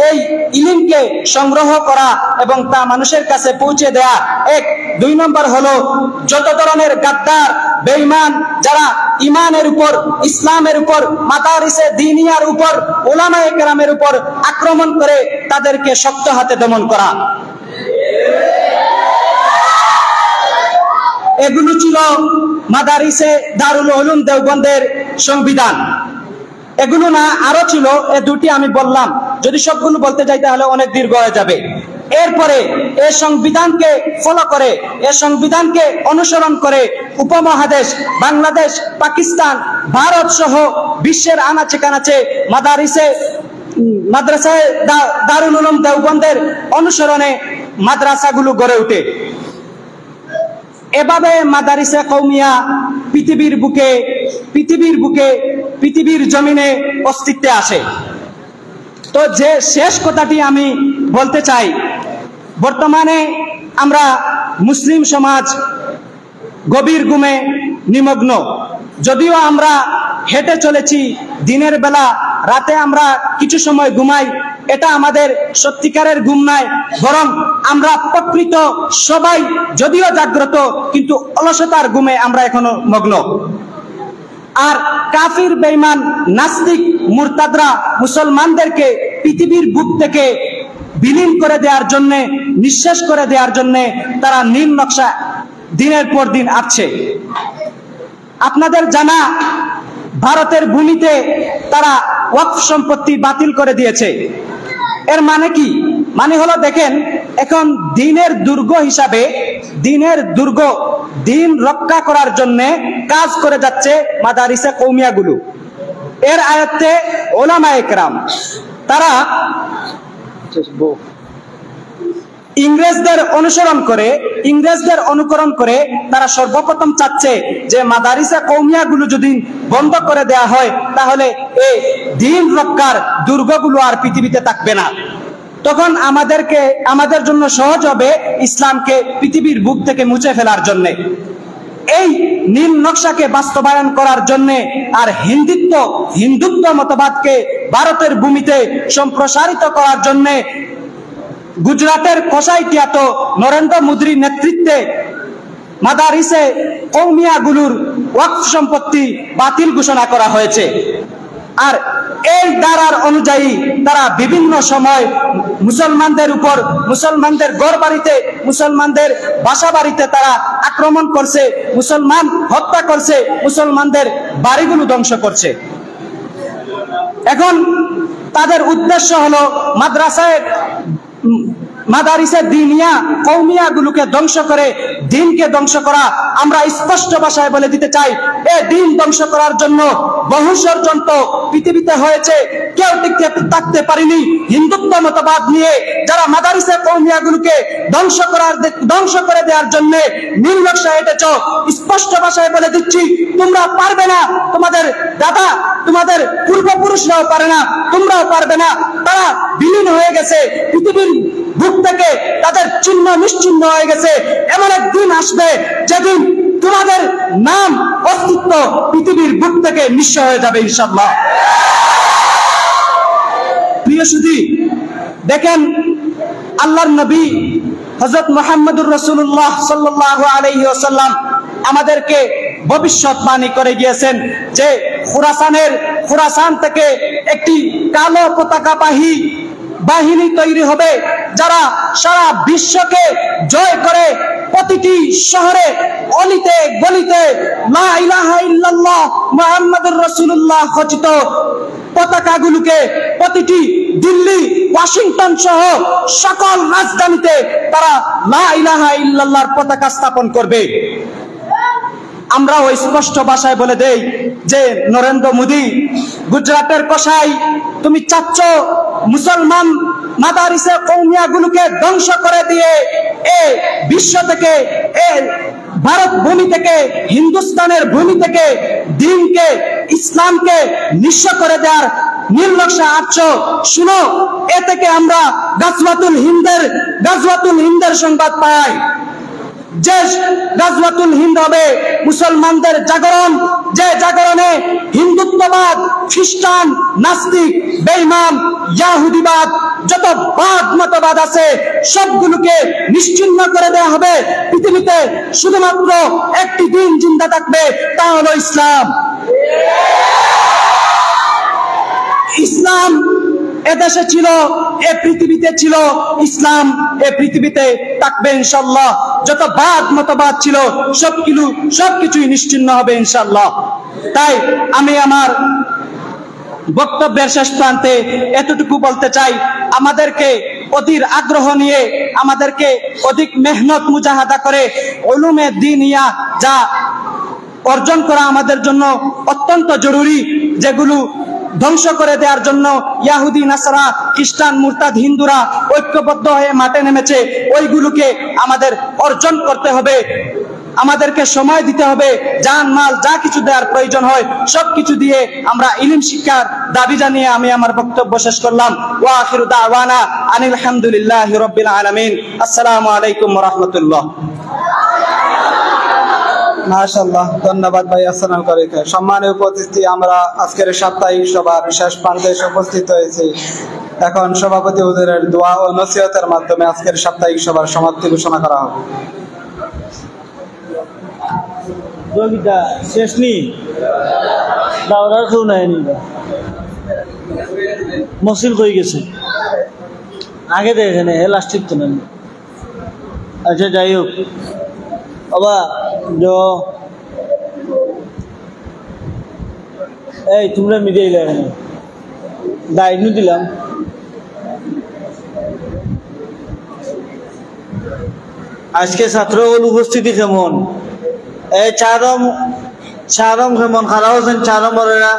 Speaker 1: এই ইলমকে সংগ্রহ করা এবং তা মানুষের কাছে পৌঁছে দেয়া। 2 নম্বর হলো যত ধরনের গাদ্দার, বেঈমান যারা ইমানের উপর, ইসলামের উপর, মাদারিসে দ্বীনিয়ার উপর, উলামায়ে কেরামের উপর আক্রমণ করে তাদেরকে শক্ত হাতে দমন করা। এগুলো ছিল মাদারিসে দারুল উলুম দেওবন্দের সংবিধান। এগুলো না আরো ছিল, এ দুটি আমি বললাম, যদি সবগুলো বলতে যাই তাহলে অনেক দীর্ঘ হয়ে যাবে। এরপরে এই সংবিধানকে ফলো করে, এই সংবিধানকে অনুসরণ করে উপমহাদেশ বাংলাদেশ, পাকিস্তান, ভারত সহ বিশ্বের আনাচে কানাচে মাদ্রাসায় দারুল উলুম দেওবন্দের অনুসরণে মাদ্রাসাগুলো গড়ে ওঠে। এভাবে মাদারিসে কওমিয়া পৃথিবীর জমিনে অস্তিত্বে আসে। তো যে শেষ কথাটি আমি বলতে চাই, বর্তমানে আমরা মুসলিম সমাজ গভীর ঘুমে নিমগ্ন। যদিও আমরা হেঁটে চলেছি দিনের বেলা, রাতে আমরা কিছু সময় ঘুমাই, এটা আমাদের সত্যিকারের ঘুম নয়, বরং আমরা প্রকৃত সবাই যদিও জাগ্রত, কিন্তু অলসতার ঘুমে আমরা এখনো মগ্ন। আর কাফির বেঈমান নাস্তিক মুরতাদরা মুসলমানদেরকে পৃথিবীর বুক থেকে বিলীন করে দেওয়ার জন্য, নিঃশেষ করে দেওয়ার জন্য তারা নীল নকশা দিনের পর দিন আঁটছে। আপনাদের জানা, ভারতের ভূমিতে তারা ওয়াকফ সম্পত্তি বাতিল করে দিয়েছে। এর মানে কি? মানে হলো, দেখেন, এখন দিনের দুর্গ হিসাবে, দিন রক্ষা করার জন্য কাজ করে যাচ্ছে মাদারিসে কওমিয়াগুলো। এর আয়ত্তে উলামায়ে কেরাম, তারা ইংরেজদের অনুকরণ করে তারা সর্বপ্রথম চাচ্ছে যে মাদারিসে কওমিয়াগুলো যদি বন্ধ করে দেয়া হয়, তাহলে এই দিন রক্ষার দুর্গগুলো আর পৃথিবীতে থাকবে না। তখন আমাদের জন্য সহজ হবে ইসলামকে পৃথিবীর বুক থেকে মুছে ফেলার জন্য। এই নীল নকশাকে বাস্তবায়ন করার জন্য আর হিন্দুত্ব মতবাদকে ভারতের ভূমিতে সম্প্রসারিত করার জন্য গুজরাটের কসাইটিয়াত নরেন্দ্র মোদীর নেতৃত্বে মাদারিসে কওমিয়াগুলোর ওয়াকফ সম্পত্তি বাতিল ঘোষণা করা হয়েছে। আর এই ধারার অনুযায়ী তারা বিভিন্ন সময় মুসলমানদের উপর, মুসলমানদের ঘর বাড়িতে, মুসলমানদের বাসা বাড়িতে তারা আক্রমণ করছে, মুসলমান হত্যা করছে, মুসলমানদের বাড়িগুলো ধ্বংস করছে। এখন তাদের উদ্দেশ্য হলো মাদারিসে দিনিয়া কওমিয়াগুলোকে ধ্বংস করে দিনকে ধ্বংস করা। আমরা স্পষ্ট ভাষায় বলে দিতে চাই, এই দিন ধ্বংস করার জন্য বহু ষড়যন্ত্র পৃথিবীতে হয়েছে, কেউ টিকে থাকতে পারেনি। হিন্দুত্ব মতবাদ নিয়ে যারা মাদারিসে কওমিয়াগুলোকে ধ্বংস করে দেওয়ার জন্য নীল নকশা এঁটেছ, স্পষ্ট ভাষায় বলে দিচ্ছি, তোমরা পারবে না। তোমাদের দাদা, তোমাদের পূর্বপুরুষরাও পারে না, তোমরাও পারবে না। তারা বিলীন হয়ে গেছে পৃথিবীর বুক থেকে, তাদের চিহ্ন নিশ্চিহ্ন হয়ে গেছে। এমন একদিন আসবে যেদিন তোমাদের নাম, অস্তিত্ব পৃথিবীর বুক থেকে নিঃস্ব হয়ে যাবে ইনশাআল্লাহ। প্রিয় সুধী, দেখেন, আল্লাহর নবী হযরত মুহাম্মদুর রাসূলুল্লাহ সাল্লাল্লাহু আলাইহি ওয়াসাল্লাম আমাদেরকে ভবিষ্যৎবাণী করে গিয়েছেন যে খুরাসান থেকে একটি কালো পতাকাবাহী বাহিনী তৈরি হবে, যারা সারা বিশ্বকে জয় করে প্রতিটি শহরে, অলিতে গলিতে লা ইলাহা ইল্লাল্লাহ মুহাম্মাদুর রাসূলুল্লাহ খচিত পতাকাগুলোকে প্রতিটি দিল্লি, ওয়াশিংটন সহ সকল রাজধানীতে তারা লা ইলাহা ইল্লাল্লাহর পতাকা স্থাপন করবে। আমরাও স্পষ্ট ভাষায় বলে দেই যে নরেন্দ্র মোদী, গুজরাটের কসাই, তুমি চাচ্ছ মুসলমান মাদারিসে কওমিয়াগুলোকে ধ্বংস করে দিয়ে এই বিশ্ব থেকে, এই ভারত ভূমি থেকে, হিন্দুস্তানের ভূমি থেকে দ্বীনকে, ইসলামকে নিঃস্ব করে দেওয়ার নীল নকশা আঁটছো। শুনো, এ থেকে আমরা গাজওয়াতুল হিন্দের সংবাদ পাই। যে গাজওয়াতুল হিন্দ হবে মুসলমানদের জাগরণ, যে জাগরণে হিন্দুত্ববাদ, খ্রিস্টান, নাস্তিক, বেঈমান, ইয়াহুদিবাদ, যত বাদ মতবাদ আছে সবগুলোকে নিশ্চিহ্ন করে দেওয়া হবে। পৃথিবীতে শুধুমাত্র একটি দিন জিন্দা থাকবে, তা হলো ইসলাম। ইসলাম এদেশে ছিল, এ পৃথিবীতে ছিল ইসলাম, এ পৃথিবীতে থাকবে ইনশাআল্লাহ। যত বাদ মতবাদ ছিল সবকিছুই নিশ্চিহ্ন হবে ইনশাআল্লাহ। তাই আমি আমার বক্তব্যের শেষ প্রান্তে এতটুকু বলতে চাই, আমাদেরকে অধীর আগ্রহ নিয়ে, আমাদেরকে অধিক মেহনত মুজাহাদা করে উলুমে দ্বীনিয়া যা অর্জন করা আমাদের জন্য অত্যন্ত জরুরি, যেগুলো ধ্বংস করে দেওয়ার জন্য ইয়াহুদি, নাসারা, খ্রিস্টান, মুরতাদ, হিন্দুরা ঐক্যবদ্ধ হয়ে মাঠে নেমেছে, ওইগুলোকে আমাদের অর্জন করতে হবে। আমাদেরকে সময় দিতে হবে, জান মাল যা কিছু দেওয়ার প্রয়োজন হয় সবকিছু দিয়ে আমরা ইলম শিক্ষার দাবি জানিয়ে আমি আমার বক্তব্য শেষ করলাম। ওয়া আখিরু দাওয়ানা আনিল হামদুলিল্লাহি রাব্বিল আলামিন। আসসালামু আলাইকুম ওয়া রাহমাতুল্লাহ।
Speaker 2: মাশাআল্লাহ, ধন্যবাদ ভাই। আসসালামু আলাইকুম। সম্মানীয় উপস্থিতি, আমরা আজকের সাপ্তাহিক সভার শেষ প্রান্তে উপস্থিত হয়েছি। এখন সভাপতি হুজুরের দোয়া ও নসিহতের মাধ্যমে আজকের সাপ্তাহিক সভার সমাপ্তি ঘোষণা করা হবে।
Speaker 11: শেষ নি দাওরার কেউ নাই, মসিল কই গেছে আগে দেখেন লাস্টিক তো নেন। আচ্ছা যাই হোক, বাবা এই তোমরা মিডিয়া এলে এখানে দায়িত্ব দিলাম। আজকে ছাত্রগুলো উপস্থিতি কেমন? এই চারম কেমন খারাপ হচ্ছেন? চারম বলেরা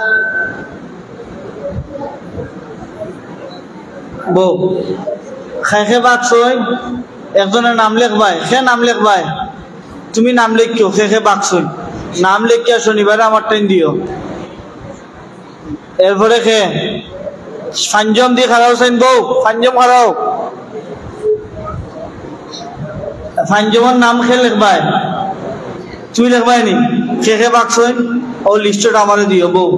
Speaker 11: বউ খাইখে বাকছই, একজনের নাম লেখবাই, সে নাম লেখবাই, তুমি নাম লেখিও, খেখে বাকছই নাম লেখিয়া শনিবারে আমার ট্রেন দিও। এরপরে খে ফাঞ্জম দিয়ে খারাপ হচ্ছেন, বউ ফাঞ্জম খারাপ, ফাঞ্জমের নাম খেয়ে লেখবাই, তুমি লেখবাই নি, খেখে বাকছই ও লিস্টটা আমারে দিও। বউ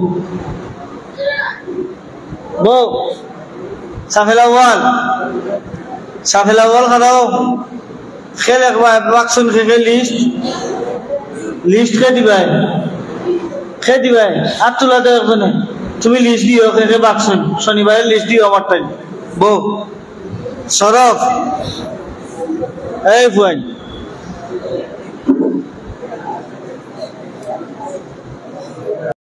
Speaker 11: বউ সাফেলা ওয়াল খারাপ খে লেখবাই, বাকছুন খেখে লিস্ট খে দিবাই আর তোলা দেয় একজনে, তুমি লিস্ট দিও খেখে বাকছুন, শনিবারের লিস্ট দিও আমার টাইম। বউ সরফ এই ফুয়ান